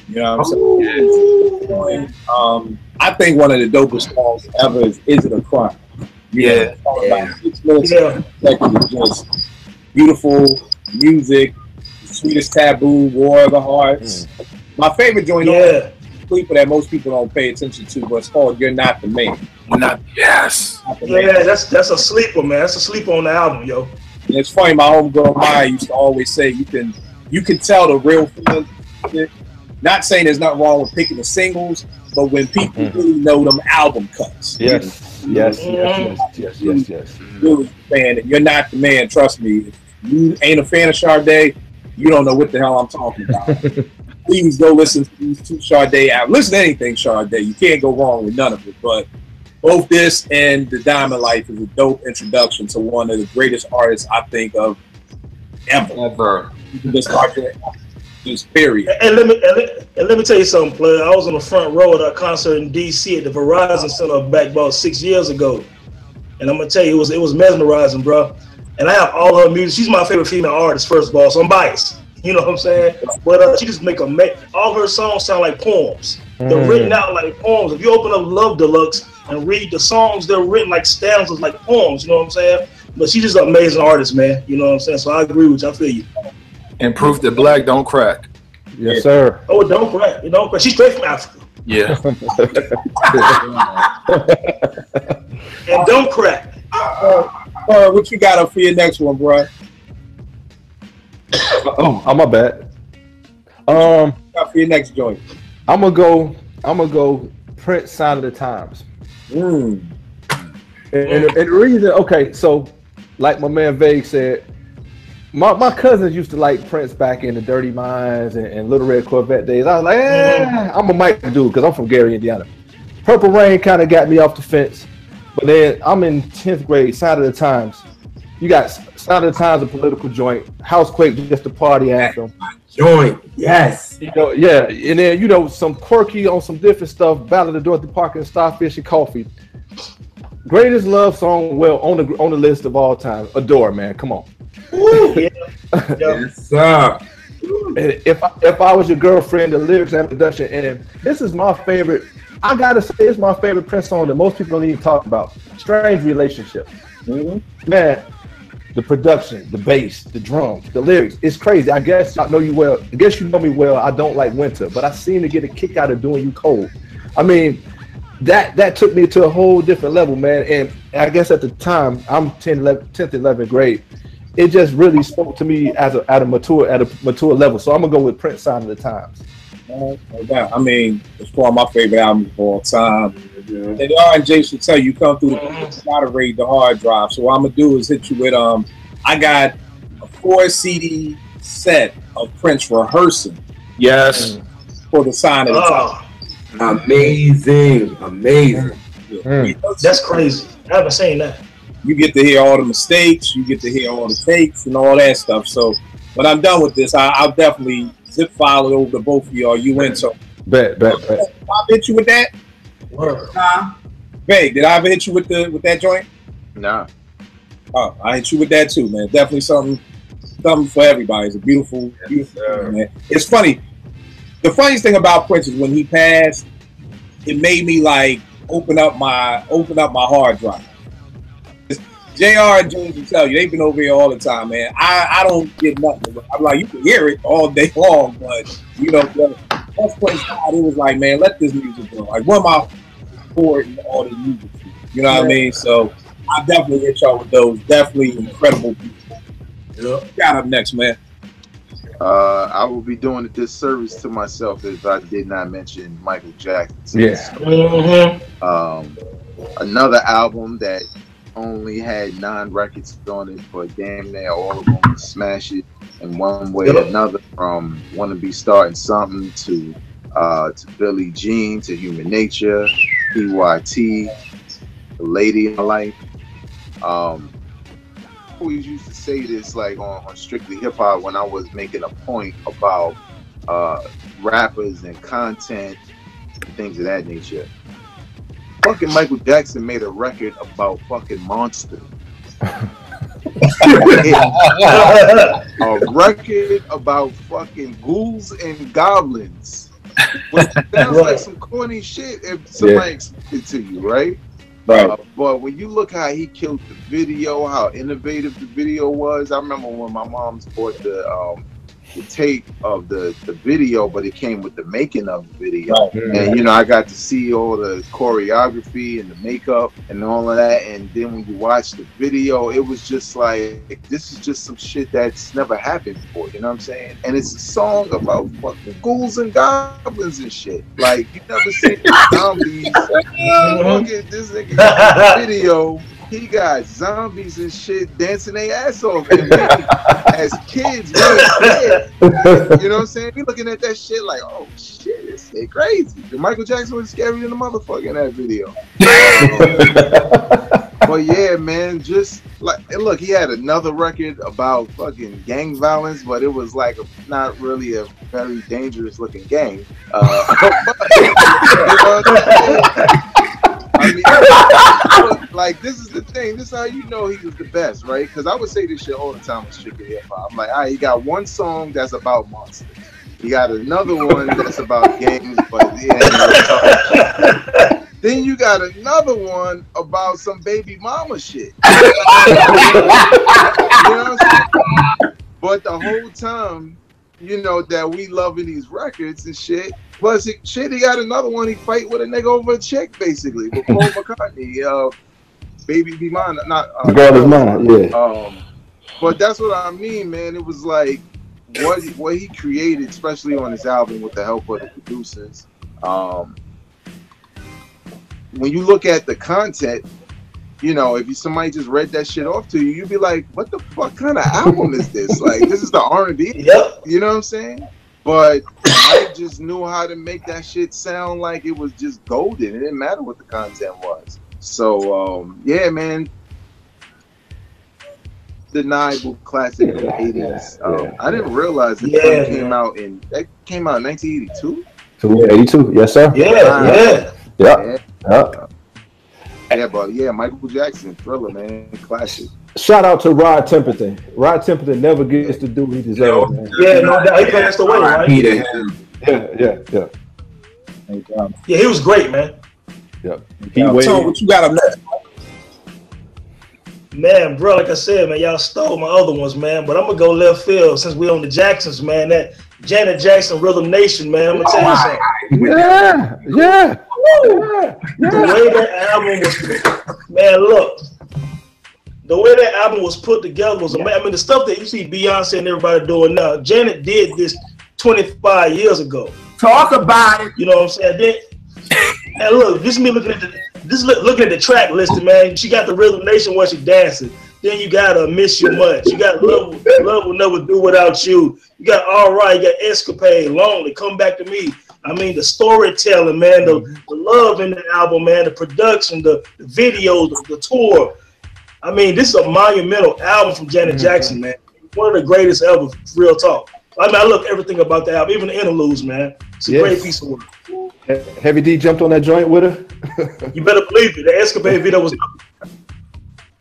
You know what I'm saying? I think one of the dopest songs ever is It a Crime? About 6 minutes of just beautiful music, Sweetest Taboo, War of the Hearts. My favorite joint sleeper that most people don't pay attention to, but it's called You're Not the Man. That's a sleeper, man. That's a sleeper on the album, yo. And it's funny, my homegirl Maya used to always say you can tell the real feeling. Not saying there's nothing wrong with picking the singles, but when people really know them album cuts. Yes. Really fan, and You're Not the Man. Trust me, if you ain't a fan of Sade, you don't know what the hell I'm talking about. Please go listen to these 2 Sade albums. Listen to anything Sade. You can't go wrong with none of it. But both this and The Diamond Life is a dope introduction to one of the greatest artists I think of ever. You can just start there. Just period. And let me tell you something, player. I was on the front row at a concert in DC at the Verizon Center back about 6 years ago, and I'm gonna tell you, it was mesmerizing, bro. And I have all her music. She's my favorite female artist, first of all, so I'm biased. You know what I'm saying? But she just all her songs sound like poems. They're written out like poems. If you open up Love Deluxe and read the songs, they're written like stanzas, like poems. You know what I'm saying? But she's just an amazing artist, man. You know what I'm saying? So I agree with you. I feel you. And proof that black don't crack. Yes, sir. Oh, it don't crack. It don't crack. She's straight from Africa. Yeah. And don't crack. What you got up for your next one, bro? Oh, my bad. What you got for your next joint? I'm gonna go Prince, Sign of the Times. And the reason, okay, so like my man Vague said, My cousins used to like Prince back in the Dirty Minds and Little Red Corvette days. I was like, I'm a Mike dude because I'm from Gary, Indiana. Purple Rain kind of got me off the fence. But then I'm in 10th grade, Sign of the Times. You got Sign of the Times, a political joint. Housequake, just a party anthem. Joint, yes. You know, yeah, and then, you know, some quirky on some different stuff. Ballad of Dorothy Parker and Starfish and Coffee. Greatest love song, well, on the list of all time. Adore, man. Come on. Yeah. Yes, sir. And if I was your girlfriend, the lyrics and production, and this is my favorite. I gotta say, it's my favorite Prince song that most people don't even talk about. Strange Relationship. Mm-hmm. Man, the production, the bass, the drums, the lyrics, it's crazy. I guess I know you well. I guess you know me well. I don't like winter, but I seem to get a kick out of doing you cold. I mean, that took me to a whole different level, man. And I guess at the time, I'm 10th, 11th grade. It just really spoke to me at a mature level. So I'm gonna go with Prince, Sign of the Times. I mean, it's one of my favorite albums of all time. And the R&J should tell you, come through the gotta raid the hard drive. So what I'm gonna do is hit you with I got a 4 CD set of Prince rehearsing. Yes. For the Sign of the Times. Amazing. Yeah. That's crazy. I haven't seen that. You get to hear all the mistakes, you get to hear all the takes and all that stuff. So when I'm done with this, I'll definitely zip file it over to both of y'all. You in, so Bet. I hit you with that? Beg, did I ever hit you with that joint? Nah. Oh, I hit you with that too, man. Definitely something for everybody. It's a beautiful thing, man. It's funny. The funniest thing about Prince is when he passed, it made me like open up my hard drive. JR and James will tell you, they've been over here all the time, man. I don't get nothing. I'm like, you can hear it all day long, but you know, once Prince died, it was like, man, let this music go. Like, what am I supporting all the music for? You know what I mean? So I definitely hit y'all with those. Definitely incredible people. Got up next, man. I will be doing a disservice to myself if I did not mention Michael Jackson. Yeah. Another album that only had 9 records on it, but damn near all of them smash it in one way or another, from Wanna Be Starting Something to Billie Jean to Human Nature, PYT, The Lady in My Life. I always used to say this like on Strictly Hip Hop when I was making a point about rappers and content and things of that nature. Fucking Michael Jackson made a record about fucking monsters. A record about fucking ghouls and goblins. Which sounds like some corny shit if somebody explains it to you, right? But when you look how he killed the video, how innovative the video was. I remember when my mom's bought the tape of the video, but it came with the making of the video. And you know, I got to see all the choreography and the makeup and all of that. And then when you watch the video, it was just like, this is just some shit that's never happened before, you know what I'm saying? And it's a song about fucking ghouls and goblins and shit. Like, you never seen zombies. Look at this nigga video. He got zombies and shit dancing their ass off. And we, as kids, we were scared. You know what I'm saying? We looking at that shit like, oh shit, this shit crazy. And Michael Jackson was scarier than the motherfucker in that video. But yeah, man, just like, and look, he had another record about fucking gang violence, but it was like not really a very dangerous looking gang. You know what I'm saying? I mean, like, this is the thing. This is how you know he was the best, right? Because I would say this shit all the time with Strictly Hip Hop. I'm like, all right, he got one song that's about monsters. He got another one that's about gangs, but yeah. Then you got another one about some baby mama shit. You know what I'm saying? But the whole time, you know, that we loving these records and shit. Plus, he got another one. He fight with a nigga over a chick, basically, with Paul McCartney. Baby Be Mine, not the girl is mine. Yeah. But that's what I mean, man. It was like what he created, especially on his album with the help of the producers. When you look at the content, you know, if somebody just read that shit off to you, you'd be like, what the fuck kind of album is this? Like, this is the R&B? Yep. You know what I'm saying? But I just knew how to make that shit sound like it was just golden. It didn't matter what the content was. So, yeah, man. Undeniable classic of the 80s. I didn't realize it came out in 1982. 82, yes, sir. Yeah. Yeah, but yeah, Michael Jackson, Thriller, man, classic. Shout out to Rod Temperton. Rod Temperton never gets to do what he deserves, man. Yeah, no doubt. He passed away, right? Yeah. Yeah, he was great, man. Yeah. What you got up next? Man, bro, like I said, man, y'all stole my other ones, man. But I'm gonna go left field since we on the Jacksons, man. That Janet Jackson Rhythm Nation, man. I'm gonna tell you something. Yeah. The way that album was, man, look. The way that album was put together was amazing. I mean, the stuff that you see Beyonce and everybody doing now, Janet did this 25 years ago. Talk about it. You know what I'm saying? Then, and look, this is me looking at the track listing, man. She got the Rhythm Nation where she dancing. Then you got Miss You Much. You got Love Will Never Do Without You. You got All Right. You got Escapade, Lonely, Come Back to Me. I mean, the storytelling, man, the love in the album, man, the production, the videos, the tour. I mean, this is a monumental album from Janet Jackson, man. One of the greatest ever, real talk. I mean, I love everything about the album, even the interludes, man. It's a great piece of work. Heavy D jumped on that joint with her. You better believe it. The Escapade video was.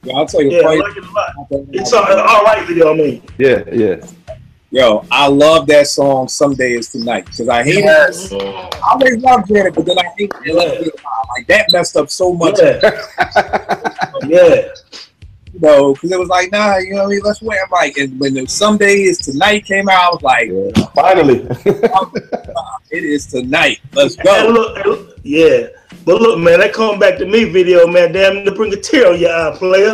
Yeah, I'll tell you. I like it a lot. It's an All Right video, I mean. Yeah. Yo, I love that song. Someday Is Tonight because I hate it. I always loved Janet, but then I hate it. Like that messed up so much. Yeah. You know, because it was like, nah, you know what I mean? Let's wait. I'm like, and when the Someday Is Tonight came out, I was like, finally. It is tonight. Let's go. But look, man, that Come Back to Me video, man, damn to bring a tear on your eye, player.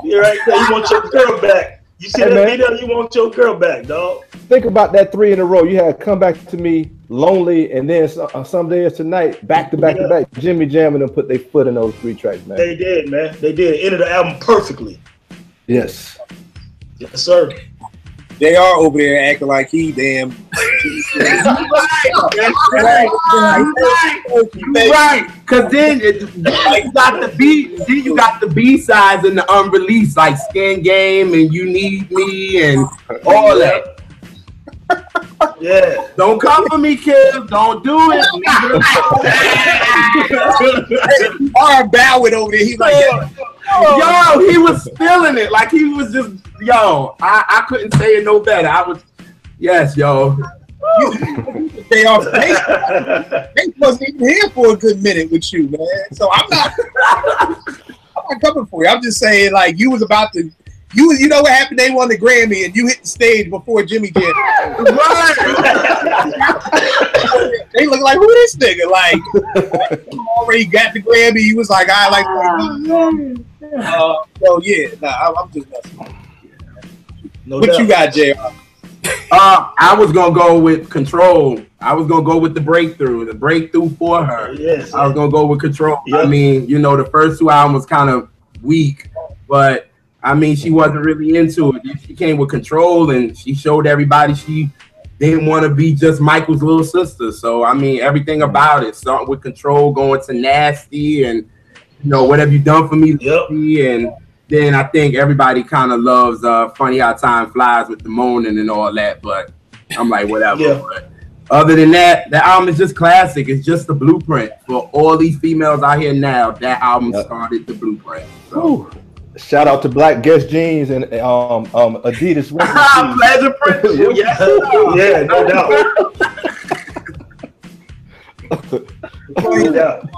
You're right there. You want your girl back. You see that video? You want your girl back, dog. Think about that 3 in a row. You had Come Back to Me, Lonely, and then Someday Is Tonight, back to back. Jimmy Jam and them put their foot in those 3 tracks, man. They did, man. They did. Ended the album perfectly. Yes. Yes, sir. They are over there acting like he damn. Right. Because then you got the B. Then you got the B-sides and the unreleased, like Skin Game and You Need Me and all that. Yeah. Don't come for me, kids. Don't do it. Bowing over there. He's like, yo, he was feeling it. Like he was just, yo, I couldn't say it no better. I was, yes, yo. They wasn't even here for a good minute with you, man. So I'm not coming for you. I'm just saying, like, you was about to. You know what happened? They won the Grammy and you hit the stage before Jimmy did. Right. They look like, who this nigga? Like, already got the Grammy. You was like, I like. So yeah, I'm just messing with you. What you got, JR? I was gonna go with Control. I was gonna go with the breakthrough for her. Yes. I was gonna go with Control. Yep. I mean, you know, the first 2 albums was kind of weak, but I mean, she wasn't really into it. She came with Control, and she showed everybody she didn't want to be just Michael's little sister. So I mean, everything about it, starting with Control, going to Nasty, and you know, What Have You Done For Me? Yep. And then I think everybody kind of loves Funny How Time Flies with the moaning and all that, but I'm like, whatever. Yeah. But other than that, the album is just classic. It's just the blueprint for all these females out here now. That album started the blueprint. So. Shout out to Black Guess Jeans and Adidas. Pleasure Principle. Yeah, no doubt.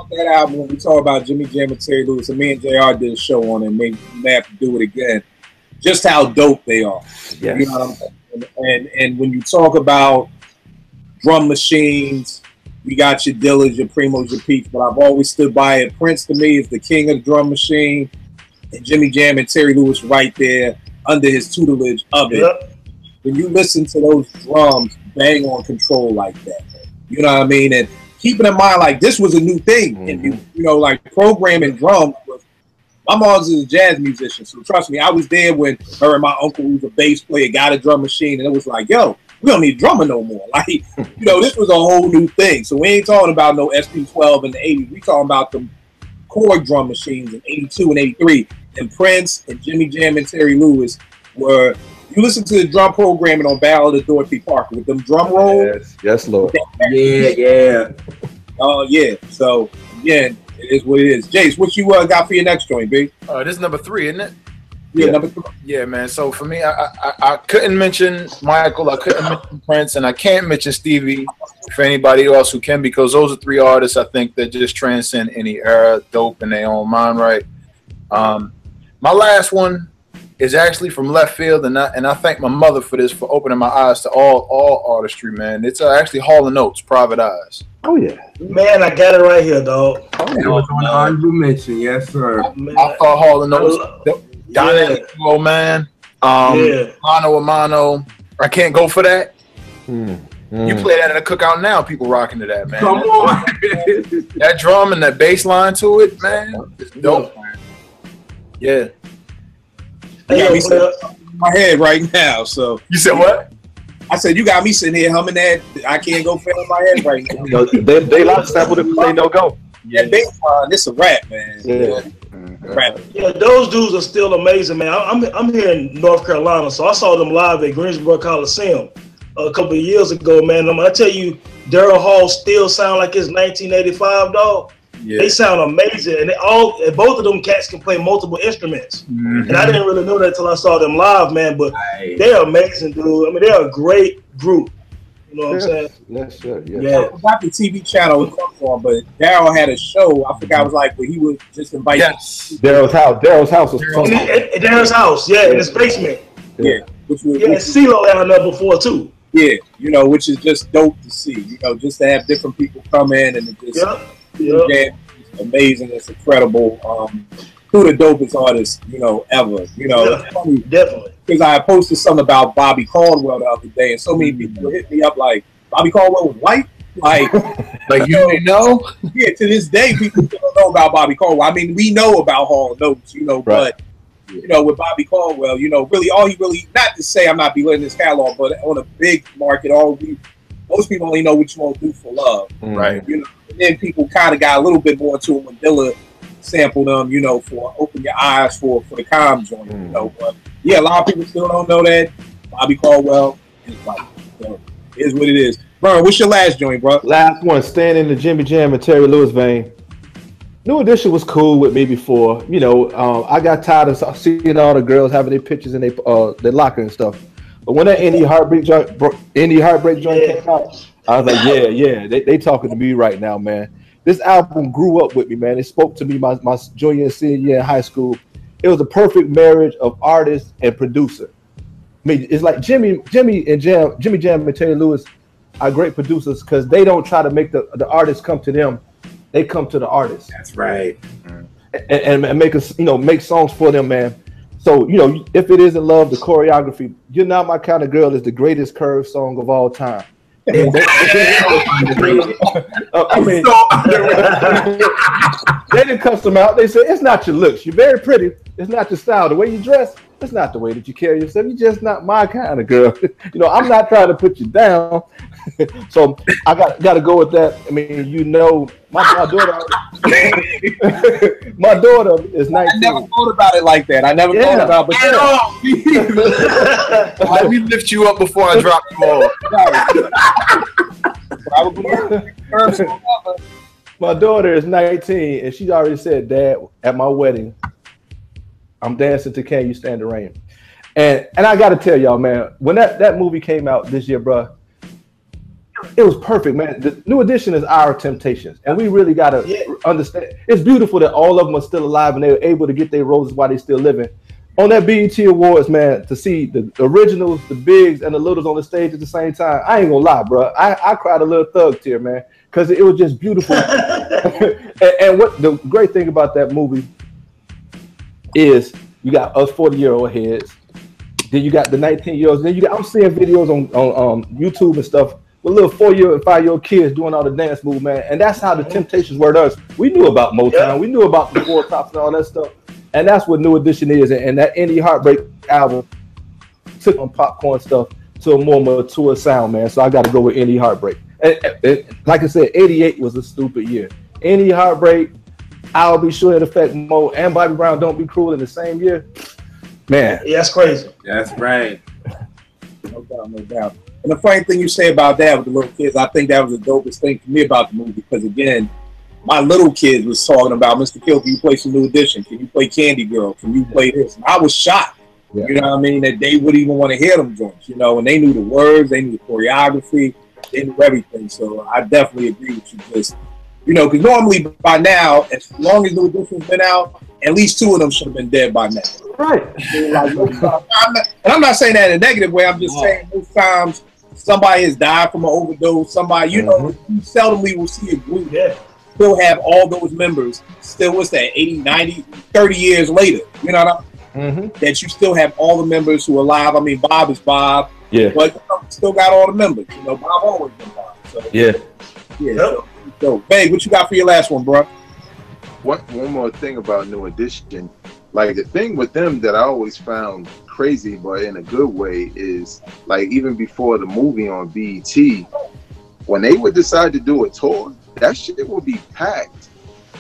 That album, when we talk about Jimmy Jam and Terry Lewis, and me and JR did a show on it, and we may have to do it again. Just how dope they are. Yes. You know what I'm saying? And when you talk about drum machines, you got your Dillas, your Primos, your Pete's, but I've always stood by it. Prince to me is the king of the drum machine, and Jimmy Jam and Terry Lewis right there under his tutelage of it. Yep. When you listen to those drums bang on Control like that, you know what I mean? And keeping in mind, like, this was a new thing. And, you know, like, programming drums was My mom's is a jazz musician, so trust me, I was there when her and my uncle, who's a bass player, got a drum machine, and it was like, yo, we don't need a drummer no more. Like, this was a whole new thing. So we ain't talking about no SP12 in the 80s. We talking about the chord drum machines in 82 and 83. And Prince and Jimmy Jam and Terry Lewis were, you listen to the drum programming on Ballad of Dorothy Parker with them drum rolls. Yes, Lord. Yeah. Oh, yeah. So, again, it is what it is. Jace, what you got for your next joint, B? This is number 3, isn't it? Yeah, number 3. Yeah, man. So for me, I couldn't mention Michael, I couldn't mention Prince, and I can't mention Stevie for anybody else who can, because those are 3 artists I think that just transcend any era, dope in their own mind, right? My last one is actually from left field, and I thank my mother for this, for opening my eyes to all artistry, man. It's actually Hall & Oates, Private Eyes. Oh yeah, man, I got it right here, dog. It was on the honorable mention, yes, sir. Man, I thought Hall & Oates, dynamic duo, man. Mano a mano. I can't go for that. You play that at a cookout now, people rocking to that, man. Come on. That drum and that bass line to it, man, it's dope, man. Yeah. You got me sitting in my head right now. So you said what? I said you got me sitting here humming that. I can't go fail in my head right now. They like sample if they no go. Yeah, bass line, it's a rap, man. Yeah. Rap. Yeah, those dudes are still amazing, man. I'm here in North Carolina, so I saw them live at Greensboro Coliseum a couple of years ago, man. I tell you, Daryl Hall still sound like it's 1985, dog. Yeah. They sound amazing, and both of them cats can play multiple instruments. And I didn't really know that until I saw them live, man. But they're amazing, dude. I mean, they're a great group. You know what I'm saying? Yes, sir. Yes. Yeah. I forgot the TV channel it comes on, but Daryl had a show. I forgot it was like where he would just invite. Yes. Daryl's house was Daryl's house, in his basement. Yeah. CeeLo down there before too. Yeah, which is just dope to see. Just to have different people come in and just it's amazing. It's incredible. Who the dopest artist, ever. It's funny, definitely. Because I posted something about Bobby Caldwell the other day, and so many people hit me up like, Bobby Caldwell was white? Like you didn't know? Yeah, to this day, people still don't know about Bobby Caldwell. I mean, we know about Hall & Oates, but with Bobby Caldwell, really all he really, not to say I'm not belittling his catalog, but on a big market, most people only know what you want to do for love. Right. And then people kind of got a little bit more into it when Dilla sampled them, for Open Your Eyes for the Calm joint, But yeah, a lot of people still don't know that. Bobby Caldwell is like, is what it is. Vern, what's your last joint, bro? Last one, staying in the Jimmy Jam and Terry Lewis vein. New Edition was cool with me before. I got tired of seeing all the girls having their pictures in their locker and stuff. But when that Indie Heartbreak joint came out, I was like, yeah, they talking to me right now, man. This album grew up with me, man. It spoke to me my junior and senior year in high school. It was a perfect marriage of artist and producer. I mean, it's like Jimmy Jam and Terry Lewis are great producers because they don't try to make the artists come to them. They come to the artists. That's right. And make us, make songs for them, man. So, if it isn't love, the choreography, You're Not My Kind of Girl is the greatest curve song of all time. I mean, they didn't cuss them out. They said, it's not your looks. You're very pretty. It's not your style. The way you dress, it's not the way that you carry yourself. You're just not my kind of girl. I'm not trying to put you down. So I got to go with that. I mean, my daughter is 19. I never thought about it like that. I never thought about it. But Let me lift you up before I drop the ball. My daughter is 19, and she already said, Dad, at my wedding, I'm dancing to Can You Stand the Rain. And I got to tell y'all, man, when that movie came out this year, bro, it was perfect, man. The New Edition is our Temptations, and we really got to understand. It's beautiful that all of them are still alive and they were able to get their roses while they still living. On that BET Awards, man, to see the originals, the bigs, and the littles on the stage at the same time, I ain't gonna lie, bro. I cried a little thug tear, man, because it was just beautiful. and what the great thing about that movie is you got us 40-year-old heads, then you got the 19-year-olds, then I'm seeing videos on YouTube and stuff with little 4-year and 5-year-old kids doing all the dance moves, man. And that's how the Temptations were to us. We knew about Motown. We knew about the Four Tops and all that stuff. And that's what New Edition is. And that Indie Heartbreak album took on popcorn stuff to a more mature sound, man. So I got to go with Indie Heartbreak. And like I said, 88 was a stupid year. Indie Heartbreak, I'll Be Sure in Effect Mode, and Bobby Brown Don't Be Cruel in the same year. Man. Yeah, that's crazy. That's right. No doubt, no doubt. And the funny thing you say about that with the little kids, I think that was the dopest thing for me about the movie, because again, my little kids was talking about, Mr. Kill, can you play some New Edition? Can you play Candy Girl? Can you play this? And I was shocked. Yeah. You know what I mean? That they wouldn't even want to hear them joints, you know, and they knew the words, they knew the choreography, they knew everything. So I definitely agree with you. Just, you know, because normally by now, as long as New Edition's been out, at least two of them should have been dead by now. Right. And I'm not saying that in a negative way. I'm just saying most times somebody has died from an overdose. Somebody, you know, you seldomly will see a group still have all those members. Still, what's that, 80, 90, 30 years later? You know what I mean? That you still have all the members who are alive. I mean, Bob is Bob. Yeah. But you know, still got all the members. You know, Bob always been Bob. So, yeah. So, Vague, what you got for your last one, bro? One more thing about New Edition. Like, the thing with them that I always found crazy, but in a good way, is like even before the movie on BET, when they would decide to do a tour, that shit would be packed.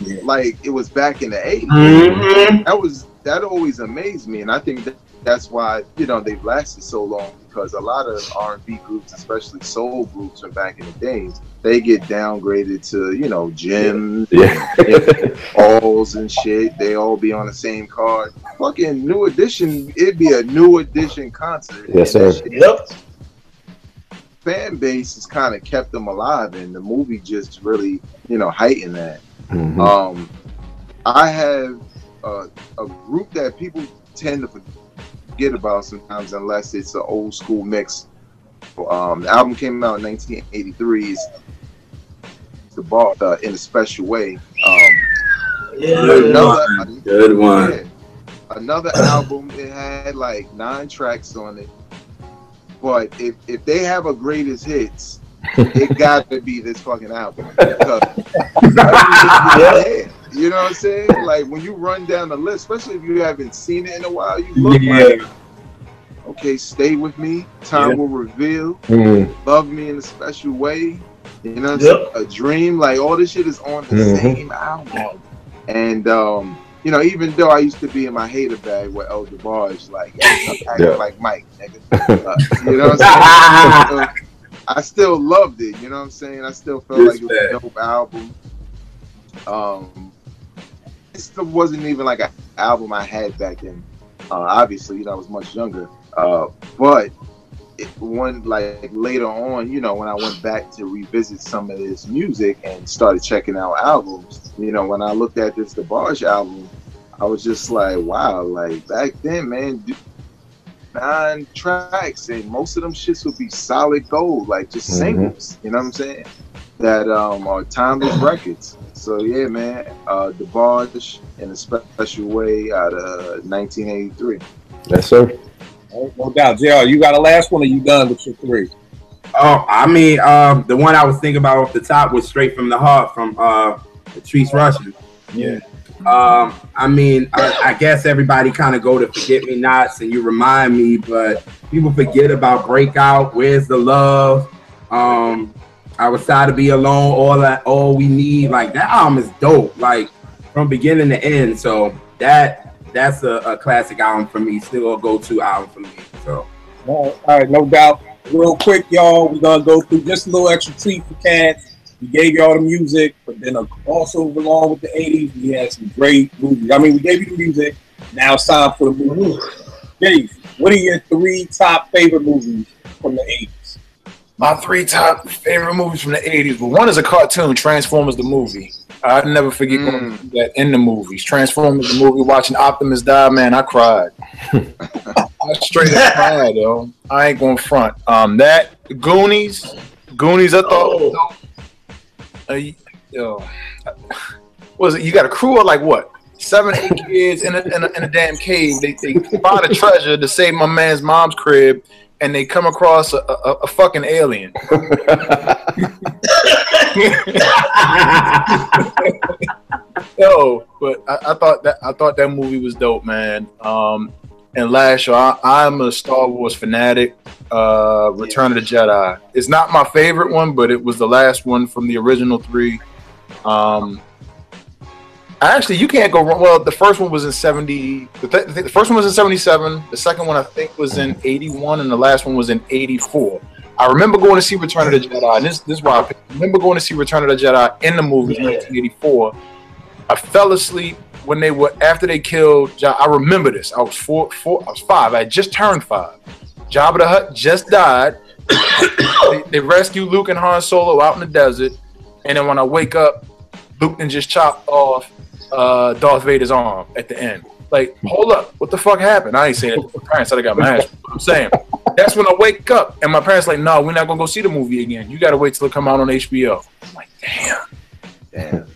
Yeah. Like it was back in the 80s. That always amazed me, and I think that's why, you know, they've lasted so long, because a lot of R&B groups, especially soul groups from back in the days, they get downgraded to, you know, gyms, halls and shit. They all be on the same card. Fucking New Edition, it'd be a New Edition concert. Yes, sir. Yep. Fan base has kind of kept them alive, and the movie just really, you know, heightened that. I have a group that people tend to forget about sometimes, unless it's an old school mix. The album came out in 1983. It's the Ball in a Special Way. Good one. Yeah, another album. It had like 9 tracks on it. But if they have a greatest hits, it got to be this fucking album. You know what I'm saying? Like when you run down the list, especially if you haven't seen it in a while, you look like, okay, Stay With Me, Time Will Reveal, Love Me in a Special Way, you know what I'm saying? A Dream, like all this shit is on the same album. And you know, even though I used to be in my hater bag with El DeBarge, like acting like Mike, nigga. You know what I'm saying? I still loved it, you know what I'm saying? I still felt like it was a dope album. It still wasn't even like an album I had back then. Obviously, you know, I was much younger. But like later on, you know, when I went back to revisit some of his music and started checking out albums, you know, when I looked at this DeBarge album, I was just like, wow, like back then, man, 9 tracks, and most of them shits would be solid gold, like just singles, you know what I'm saying? That are timeless records. So yeah, man, DeBarge in a Special Way out of 1983. Yes, sir. No doubt. JR, you got a last one, or you done with your 3? Oh, I mean, the one I was thinking about off the top was Straight from the Heart from Patrice Rushen. Yeah. I mean, I guess everybody kind of go to Forget Me Nots and You Remind Me, but people forget about Breakout, Where's the Love, I Was Tired to Be Alone, All We Need. Like that album is dope, like from beginning to end. So that's a classic album for me, still a go-to album for me. So all right, no doubt. Real quick, y'all, we're gonna go through just a little extra treat for cats. We gave y'all the music, but then also along with the 80s, we had some great movies. I mean, we gave you the music. Now it's time for the movies. Dave, what are your 3 top favorite movies from the 80s? My 3 top favorite movies from the 80s. Well, one is a cartoon, Transformers the movie. I'll never forget going through that in the movies. Transformers the movie, watching Optimus die, man, I cried. I straight up cried, yo. I ain't going front. That Goonies, I thought. Was it? You got a crew of like what? 7, 8 kids in a damn cave. They find a treasure to save my man's mom's crib, and they come across a fucking alien. Yo, but I thought that movie was dope, man. And last year, I'm a Star Wars fanatic. Return of the Jedi. It's not my favorite one, but it was the last one from the original 3. Actually, you can't go wrong. Well, the first one was in 70. The first one was in 77. The second one, I think, was in 81, and the last one was in 84. I remember going to see Return of the Jedi, and this is why I remember going to see Return of the Jedi in the movie in 1984. I fell asleep when they were after they killed. I remember this. I was 5. I had just turned 5. Jabba the Hutt just died. They rescued Luke and Han Solo out in the desert, and then when I wake up, Luke and just chopped off Darth Vader's arm at the end. Like, hold up, what the fuck happened? I ain't saying it to my parents said I got mad. I'm saying that's when I wake up and my parents like, no, we're not gonna go see the movie again. You gotta wait till it come out on HBO. I'm like, damn.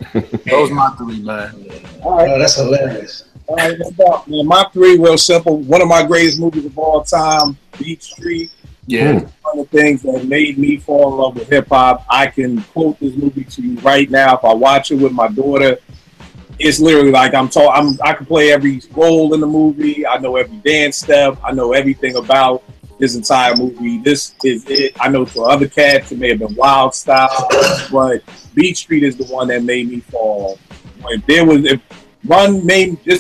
Those my 3, man. All right, that's hilarious. All right, no doubt, man. My 3, real simple. One of my greatest movies of all time, Beat Street. Yeah. One of the things that made me fall in love with hip hop. I can quote this movie to you right now. If I watch it with my daughter, it's literally like I can play every role in the movie. I know every dance step. I know everything about this entire movie. This is it. I know for other cats it may have been Wild Style, but Beat Street is the one that made me fall. This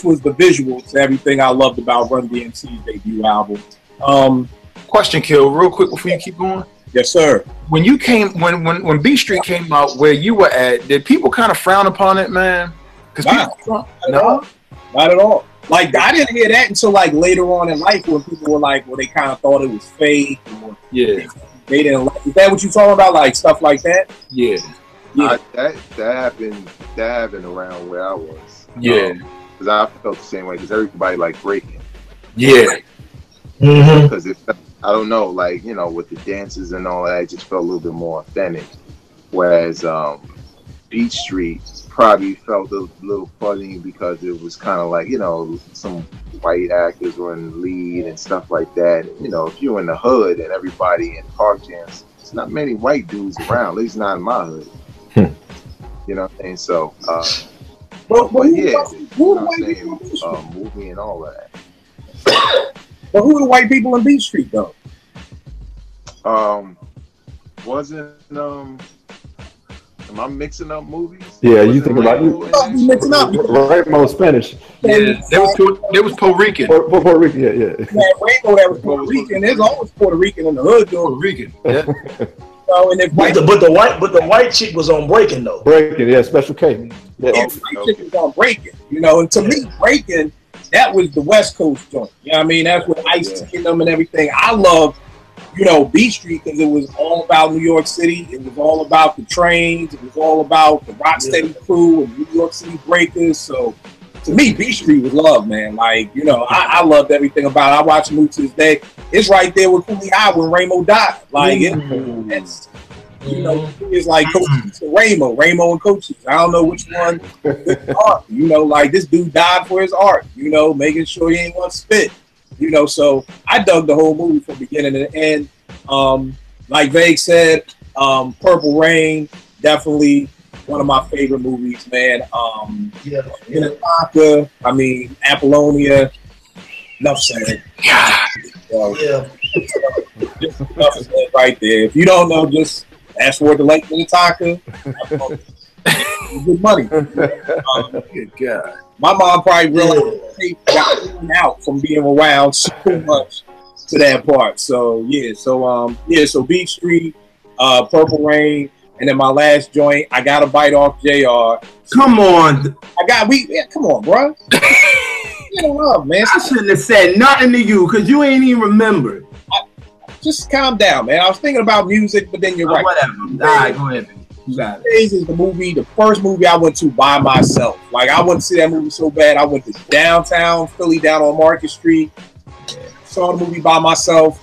was the visual to everything I loved about Run DMC's debut album. Question, Kill, real quick before you keep going. Yes, sir. When you came, when Beat Street came out, where you were at, did people kind of frown upon it, man? Not at all. Like, I didn't hear that until like later on in life when people were like, well, they kind of thought it was fake. Or yeah. They didn't like. Is that what you talking about? Like stuff like that? Yeah. That happened around where I was. Yeah. Because I felt the same way. Because everybody like breaking. Yeah. Because I don't know, like, you know, with the dances and all that, it just felt a little bit more authentic. Whereas Beat Street probably felt a little funny because it was kind of like, you know, some white actors were in the lead and stuff like that. You know, if you're in the hood and everybody in park jams, there's not many white dudes around, at least not in my hood. You know what I'm saying? So, but yeah, you know what I'm saying? Movie and all of that. But who are the white people in Beat Street though? Wasn't am I mixing up movies? Yeah, you think about you mixing up. Rainbow Spanish. Yeah, there was Puerto Rican. Puerto Rican, yeah. Rainbow that was Puerto Rican. There's always Puerto Rican in the hood doing Puerto Rican. Yeah. So, and if but the white chick was on Breaking though. Breaking, yeah, Special K. Yeah. White chick was on Breaking, you know, and to me, Breaking, that was the West Coast joint. You know what I mean? That's with Ice-T and them and everything. I love, you know, Beat Street because it was all about New York City. It was all about the trains. It was all about the Rocksteady crew and New York City breakers. So to me, Beat Street was love, man. Like, you know, I loved everything about it. I watch the movie to this day. It's right there with Cooley High when Ramo died. Like, it's, you know, it's like Coaches and Ramo and Coaches. I don't know which one. You know, like this dude died for his art, you know, making sure he ain't want to spit. You know, so I dug the whole movie from beginning to end. Like Vague said, Purple Rain, definitely one of my favorite movies, man. Minnetonka, I mean, Apollonia, enough said. Just enough said right there. If you don't know, just ask for the Lake Minnetonka. Good money. Good God. My mom probably realized they got out from being around so much to that part. So yeah, so Beat Street, Purple Rain, and then my last joint, I got a bite off JR. Come on. Come on, bro. You know what, man. I shouldn't have said nothing to you because you ain't even remembered. Just calm down, man. I was thinking about music, but then you're right. Whatever. All right, go ahead. This is the first movie I went to by myself. Like, I wanted to see that movie so bad. I went to downtown Philly, down on Market Street, saw the movie by myself,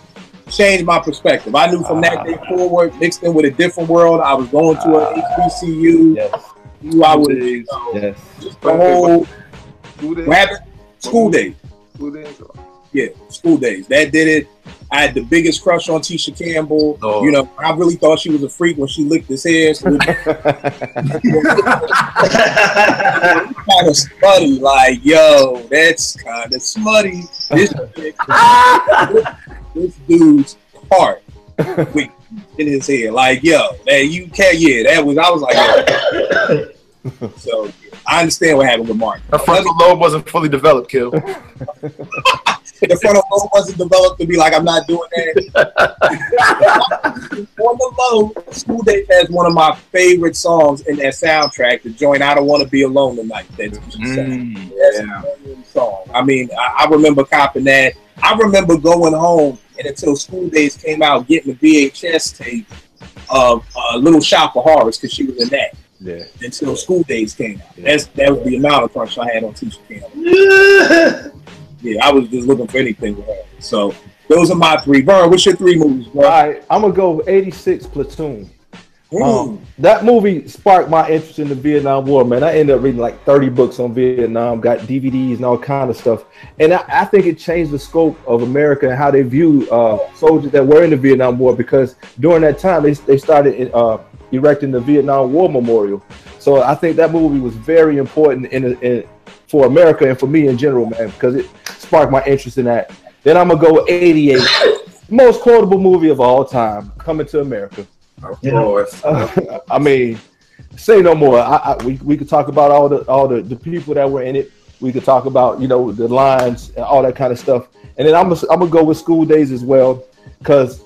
changed my perspective. I knew from that day forward, mixed in with a different world. I was going to an HBCU. Yes. Knew I was, just the whole school days. Yeah, school days. That did it. I had the biggest crush on Tisha Campbell. Oh. You know, I really thought she was a freak when she licked his hair. So kind of smutty, like, yo, that's kind of smutty. This dude's heart in his hair, like, yo, man, you can't. Yeah, that was. I was like, yo. So I understand what happened with Martin. The frontal lobe wasn't fully developed, Kill. The frontal lobe wasn't developed to be like, I'm not doing that. On the low, School Days has one of my favorite songs in that soundtrack, the joint "I Don't Want to Be Alone Tonight." That's a song. I mean, I remember copping that. I remember going home and until School Days came out, getting the VHS tape of Little Shop of Horrors because she was in that. Yeah. Until School Days came out. That was the amount of crush I had on Tisha Campbell. Yeah, I was just looking for anything with her. So those are my three. Vern, what's your three movies, bro? All right, I'm gonna go 86 Platoon. That movie sparked my interest in the Vietnam War, man. I ended up reading like 30 books on Vietnam, got DVDs and all kind of stuff. And I think it changed the scope of America and how they view soldiers that were in the Vietnam War, because during that time they started erecting the Vietnam War Memorial. So I think that movie was very important for America and for me in general, man, because it sparked my interest in that. Then I'm gonna go with 88, most quotable movie of all time, Coming to America. Of course. I mean, say no more. We could talk about all the people that were in it. We could talk about, you know, the lines and all that kind of stuff. And then I'm gonna go with School Days as well, because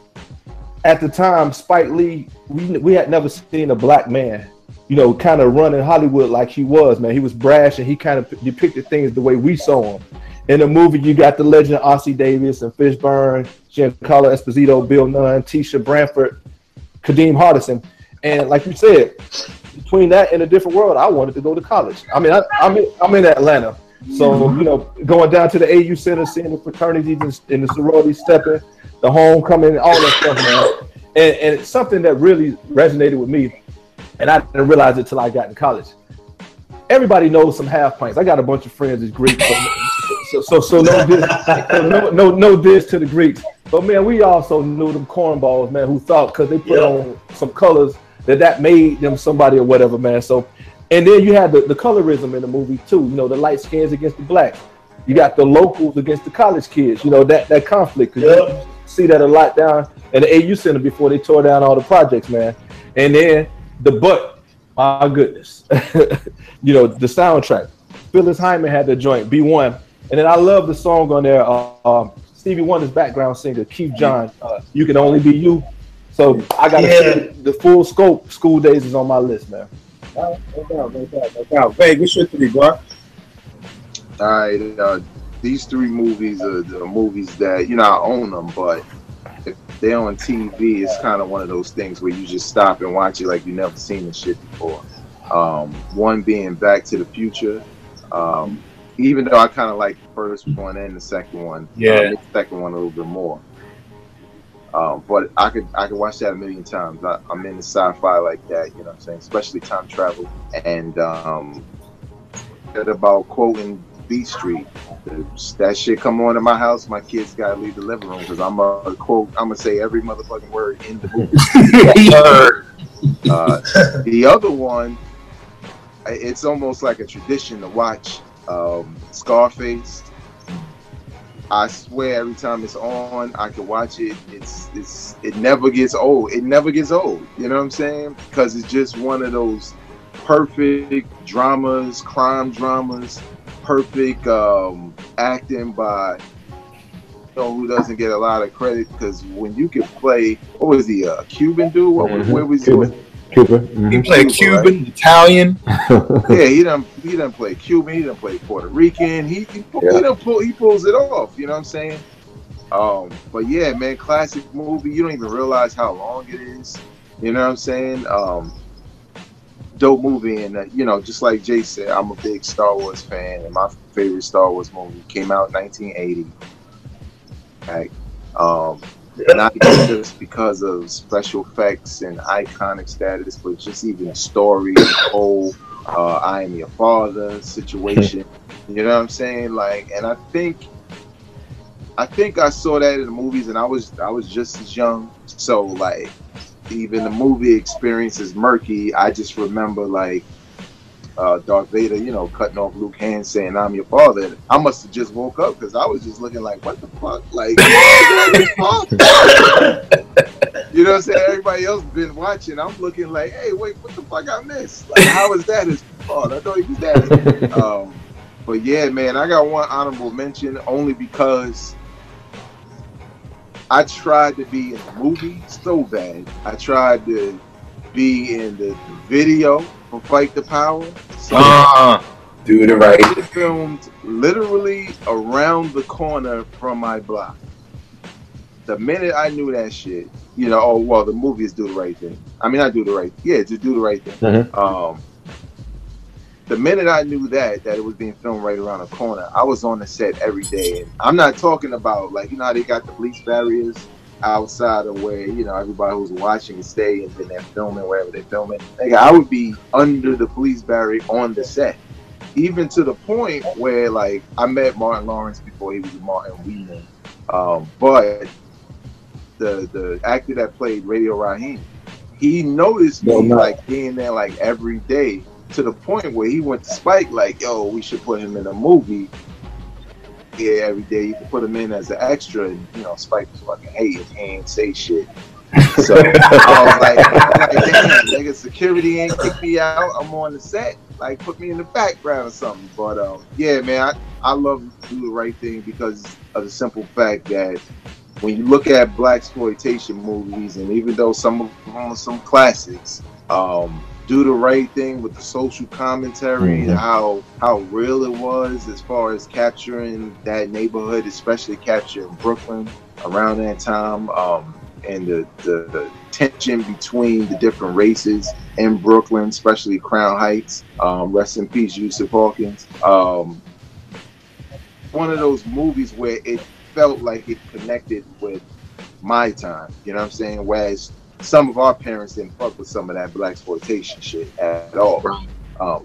at the time, Spike Lee, we had never seen a black man, you know, kind of running Hollywood like he was, man. He was brash and he kind of depicted things the way we saw him. In the movie, you got the legend Ossie Davis and Fishburne, Giancarlo Esposito, Bill Nunn, Tisha Branford, Kadeem Hardison. And like you said, between that and A Different World, I wanted to go to college. I mean, I'm in Atlanta. So, you know, going down to the AU Center, seeing the fraternities and the sororities stepping, the homecoming, all that stuff, man. And it's something that really resonated with me. And I didn't realize it till I got in college. Everybody knows some half pints. I got a bunch of friends that's Greek. So no diss to the Greeks. But man, we also knew them cornballs, man, who thought because they put on some colors that made them somebody or whatever, man. So, and then you had the colorism in the movie too. You know, the light skins against the blacks. You got the locals against the college kids. You know, that conflict. You see that a lot down in the AU Center before they tore down all the projects, man. And then my goodness, you know, the soundtrack. Phyllis Hyman had the joint B1, and then I love the song on there. Stevie Wonder's background singer, Keith John, "You Can Only Be You." So I got to say the full scope. School Days is on my list, man. No doubt. Veg, what's your three, bro? All right, these three movies are the movies that, you know, I own them, but if they're on TV, it's kind of one of those things where you just stop and watch it like you never seen this shit before. One being Back to the Future. Even though I kind of like the first one and the second one, the second one a little bit more. But I could watch that a million times. I'm into sci-fi like that, you know what I'm saying? Especially time travel. And about quoting Beat Street. That shit come on in my house, my kids gotta leave the living room because I'm gonna say every motherfucking word in the movie. The other one, it's almost like a tradition to watch Scarface. I swear every time it's on, I can watch it. It never gets old. It never gets old. You know what I'm saying? Because it's just one of those perfect dramas, crime dramas, perfect acting by, you know, who doesn't get a lot of credit. Because when you can play, what was he, a Cuban dude? Where was Cuban. He played Cuban, right? Italian. Yeah, he done play Cuban. He done play Puerto Rican. He pulls it off. You know what I'm saying? But yeah, man, classic movie. You don't even realize how long it is. You know what I'm saying? Dope movie, and you know, just like Jay said, I'm a big Star Wars fan, and my favorite Star Wars movie came out in 1980. Right? Not just because of special effects and iconic status, but just even the story, the whole I Am Your Father situation. You know what I'm saying? Like, and I think I think I saw that in the movies, and I was just as young, so like even the movie experience is murky. I just remember like Darth Vader, you know, cutting off Luke's hand, saying "I'm your father." And I must have just woke up because I was just looking like, "What the fuck?" Like, you know what I'm saying? Everybody else been watching. I'm looking like, "Hey, wait, what the fuck I missed? Like, how is that his fault? I thought he was that." But yeah, man, I got one honorable mention only because I tried to be in the movie so bad. I tried to be in the video for Fight the Power. So do the right. It filmed literally around the corner from my block. The minute I knew that shit, you know, oh well, the movie is Do the Right Thing. I mean, not Do the Right. Yeah, just Do the Right Thing. Mm-hmm. The minute I knew that it was being filmed right around the corner, I was on the set every day. And I'm not talking about, like, you know how they got the police barriers outside of where, you know, everybody who's watching can stay and then they're filming wherever they're filming. Like, I would be under the police barrier on the set. Even to the point where, like, I met Martin Lawrence before he was Martin Wheelan. But the actor that played Radio Raheem, he noticed me, like, being there, like, every day. To the point where he went to Spike like, yo, we should put him in a movie. Yeah, every day you can put him in as an extra, and you know, Spike was fucking hating, he ain't say shit. So I was like, damn, nigga, security ain't kick me out. I'm on the set, like put me in the background or something. But yeah, man, I love to Do the Right Thing because of the simple fact that when you look at blaxploitation movies, and even though some of them are some classics, Do the Right Thing with the social commentary and how real it was as far as capturing that neighborhood, especially capturing Brooklyn around that time, and the tension between the different races in Brooklyn, especially Crown Heights. Rest in peace, Yusuf Hawkins. One of those movies where it felt like it connected with my time, you know what I'm saying? Whereas some of our parents didn't fuck with some of that blaxploitation shit at all.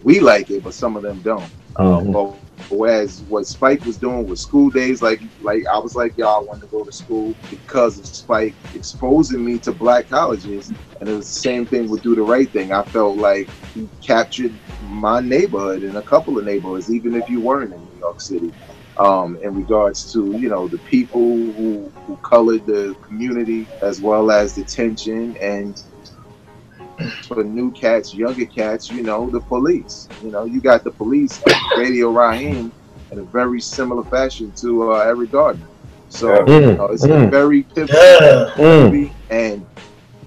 We like it, but some of them don't. But whereas what Spike was doing with School Days, like I was like, y'all, I wanted to go to school because of Spike exposing me to black colleges, and it was the same thing with Do the Right Thing. I felt like he captured my neighborhood and a couple of neighborhoods, even if you weren't in New York City. In regards to, you know, the people who colored the community, as well as the tension, and for new cats, younger cats, you know, the police. You know, you got the police, Radio Raheem, in a very similar fashion to Eric Gardner. So you know, it's a very pivotal movie, and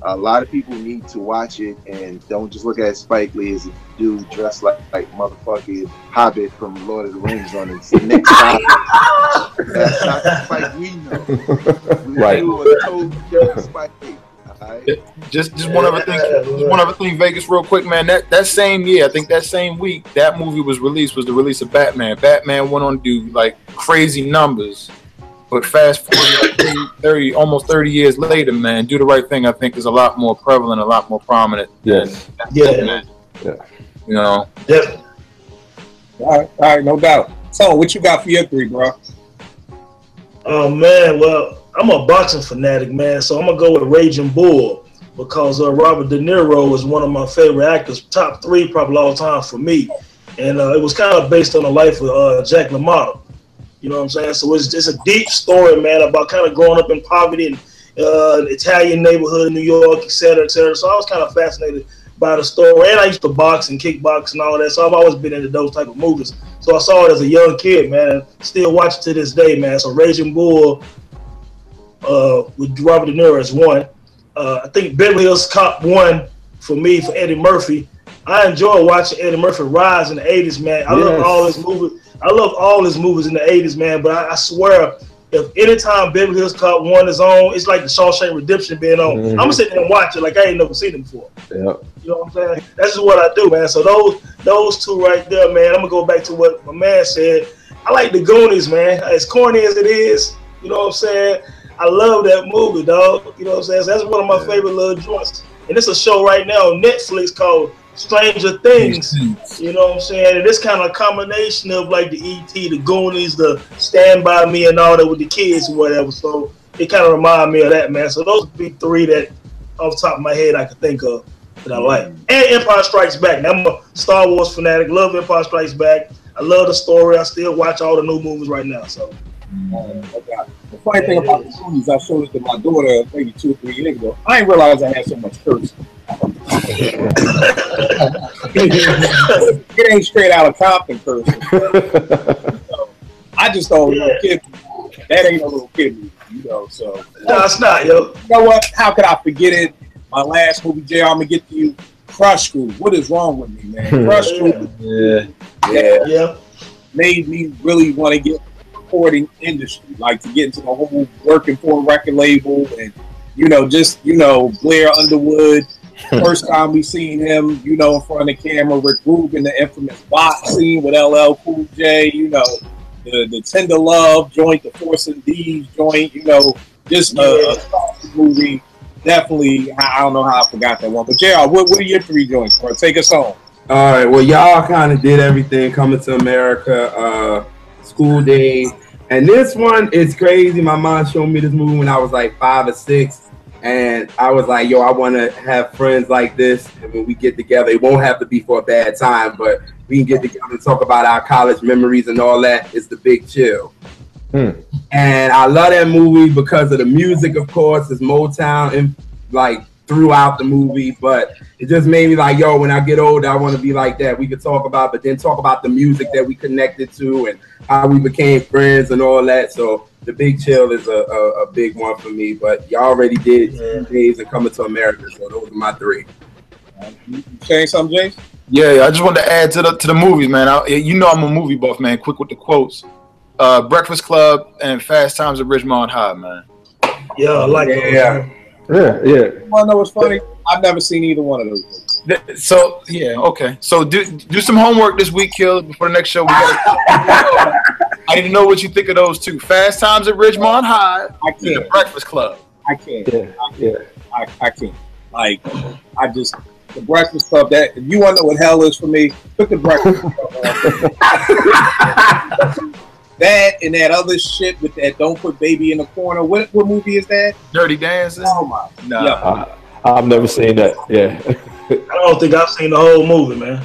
a lot of people need to watch it and don't just look at Spike Lee as a dude dressed like motherfucking Hobbit from Lord of the Rings on his next side. That's not the Spike we know. Right. We were told different Spike Lee. Right? Just one other thing. Just one other thing, Vegas, real quick, man. That same year, I think that same week, that movie was released. Was the release of Batman. Batman went on to do like crazy numbers. But fast forward almost 30 years later, man, Do the Right Thing, I think, is a lot more prevalent, a lot more prominent. Yes. Yeah. You know? Yeah. All right, no doubt. So, what you got for your three, bro? Oh, man, well, I'm a boxing fanatic, man, so I'm going to go with Raging Bull because Robert De Niro is one of my favorite actors, top three probably all time for me. And it was kind of based on the life of Jack LaMotta. You know what I'm saying? So it's a deep story, man, about kind of growing up in poverty and Italian neighborhood in New York, et cetera, et cetera. So I was kind of fascinated by the story. And I used to box and kickbox and all that. So I've always been into those type of movies. So I saw it as a young kid, man, and still watch it to this day, man. So Raging Bull with Robert De Niro is one. I think Beverly Hills Cop 1 for me, for Eddie Murphy. I enjoy watching Eddie Murphy rise in the 80s, man. I love all his movies. I love all his movies in the 80s, man, but I swear, if anytime Beverly Hills Cop 1 is on, it's like the Shawshank Redemption being on. I'm going to sit there and watch it like I ain't never seen it before. Yeah. You know what I'm saying? That's just what I do, man. So those two right there, man, I'm going to go back to what my man said. I like the Goonies, man. As corny as it is, you know what I'm saying? I love that movie, dog. You know what I'm saying? So that's one of my favorite little joints. And it's a show right now on Netflix called Stranger Things. You know what I'm saying? And this kind of combination of like the E.T., the Goonies, the Stand By Me, and all that with the kids or whatever. So it kind of remind me of that, man. So those would be three that off the top of my head I could think of that I like. And Empire Strikes Back. Now, I'm a Star Wars fanatic. Love Empire Strikes Back. I love the story. I still watch all the new movies right now. So. The funny thing about the movies, I showed it to my daughter maybe 2 or 3 years ago. I didn't realize I had so much cursing. It ain't straight out of Compton cursing. So, I just thought little kid. That ain't a little kid movie, you know. So no, it's not, yo. You know what? How could I forget it? My last movie, JR, I'm gonna get to you. Crush Crew. What is wrong with me, man? Crush Crew. Yeah. Made me really want to get recording industry, like to get into the whole working for a record label, and Blair Underwood. First time we seen him, in front of the camera, Rick Rubin, the infamous box scene with LL Cool J, the Tender Love joint, the Force and D's joint, just a movie. Definitely, I don't know how I forgot that one. But JR, what are your 3 joints, bro? Take us home. All right, well, y'all kind of did everything. Coming to America, School Day. And this one is crazy. My mom showed me this movie when I was like 5 or 6. And I was like, yo, I want to have friends like this. And when we get together, it won't have to be for a bad time, but we can get together and talk about our college memories and all that. It's The Big Chill. And I love that movie because of the music, of course. It's Motown and like throughout the movie, but it just made me like, yo, when I get older, I want to be like that. We could talk about, but then talk about the music that we connected to and how we became friends and all that. So The Big Chill is a big one for me, but y'all already did Days and Coming to America, so those are my 3. You saying something, James? Yeah, I just wanted to add to the movies, man. I'm a movie buff, man. Quick with the quotes. Breakfast Club and Fast Times at Ridgemont High, man. Yeah, I like that. Yeah. You want to know what's funny? I've never seen either one of those. So yeah, okay. So do some homework this week, Kill. Before the next show, I need to know what you think of those 2. Fast Times at Ridgemont High. I can't. And The Breakfast Club. I can't. I can't. Like, the Breakfast Club. That if you want to know what hell is for me, put The Breakfast Club on. That and that other shit with that "Don't Put Baby in the Corner." What movie is that? Dirty Dancing. Oh my! Nah. I've never seen that. Yeah. I don't think I've seen the whole movie, man.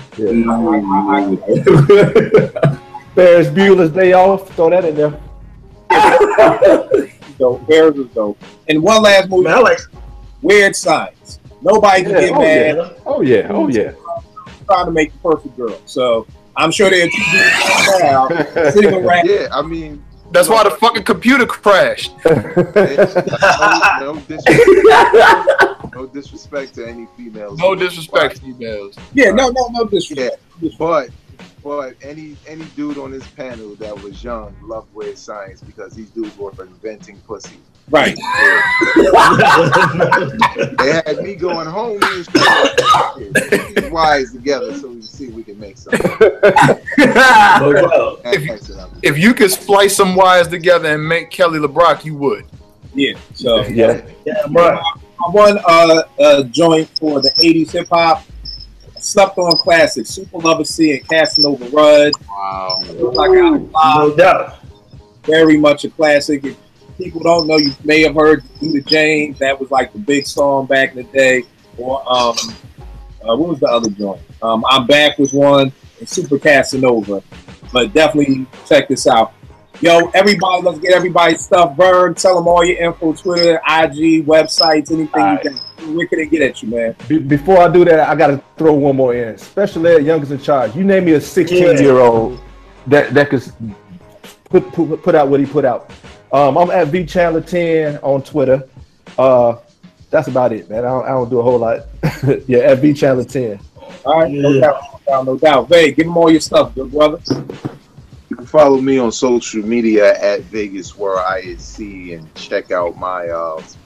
Ferris Bueller's Day Off. Throw that in there. Dope. Ferris is dope. And one last movie. Man, I like Weird Science. Nobody can get mad. Yeah. Oh yeah. Trying to make the perfect girl. So I'm sure they're now sitting around. Yeah, I mean, that's why the fucking computer crashed. No disrespect to any females. No disrespect to females. Yeah, no disrespect. Yeah, but any dude on this panel that was young loved Weird Science because these dudes were inventing pussy. Right. They had me going home. Wise together so we can see if we can make something. If you could splice some wires together and make Kelly LeBrock, you would. Yeah. So yeah, right. I won a joint for the 80s hip hop. Slept on classics, Super Lover C and Casanova Rudd. Wow. No doubt. Very much a classic. If people don't know, you may have heard Do the James. That was like the big song back in the day. Or what was the other joint? I'm Back was one, and Super Casanova. But definitely check this out. Yo, everybody, let's get everybody's stuff. Vern, tell them all your info, Twitter, IG, websites, anything you can. Where can they get at you, man? Before I do that, I got to throw one more in. Special Ed Youngest in Charge. You name me a 16-year-old that could put out what he put out. I'm at VChandler10 on Twitter. That's about it, man. I don't do a whole lot. Yeah, at VChandler10. All right, no doubt. Vay, give them all your stuff, good brother. You can follow me on social media at Vegas World ISC and check out my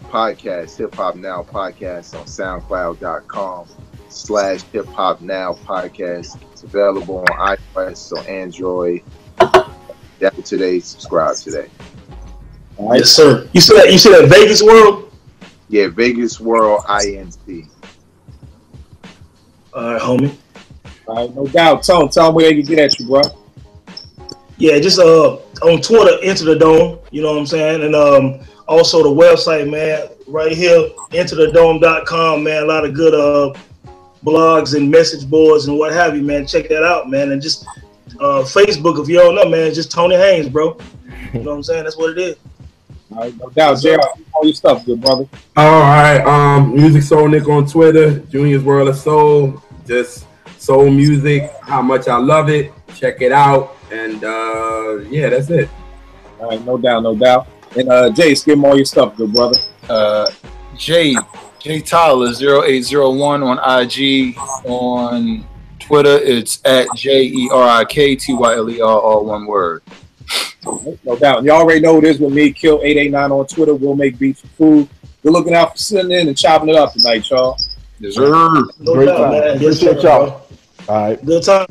podcast, Hip Hop Now Podcast, on SoundCloud.com/Hip Hop Now Podcast. It's available on iOS or Android. Download today, subscribe today. All right. Yes, sir. You said that Vegas World? Yeah, Vegas World INC. All right, homie. All right, no doubt. Tell them where they can get at you, bro. Yeah, just on Twitter, Enter the Dome. You know what I'm saying? And also the website, man, right here, enterthedome.com, man. A lot of good blogs and message boards and what have you, man. Check that out, man. And just Facebook, if you don't know, man, it's just Tony Haynes, bro. You know what I'm saying? That's what it is. All right, no doubt. JR, all your stuff, good brother. All right, Music Soul Nick on Twitter, Junior's World of Soul, just soul music, how much I love it. Check it out, and yeah, that's it. All right, no doubt, no doubt. And Jace, give him all your stuff, good brother. J Tyler 0801 on IG. On Twitter, it's at JERIKTYLER, all one word. No doubt. And you already know it is with me, Kill 889 on Twitter. We'll make beats for food. We're looking out for sitting in and chopping it up tonight, y'all. Yes, sir. No Great doubt, time. man. Yes, Appreciate sir, y'all. bro. All right. Good time.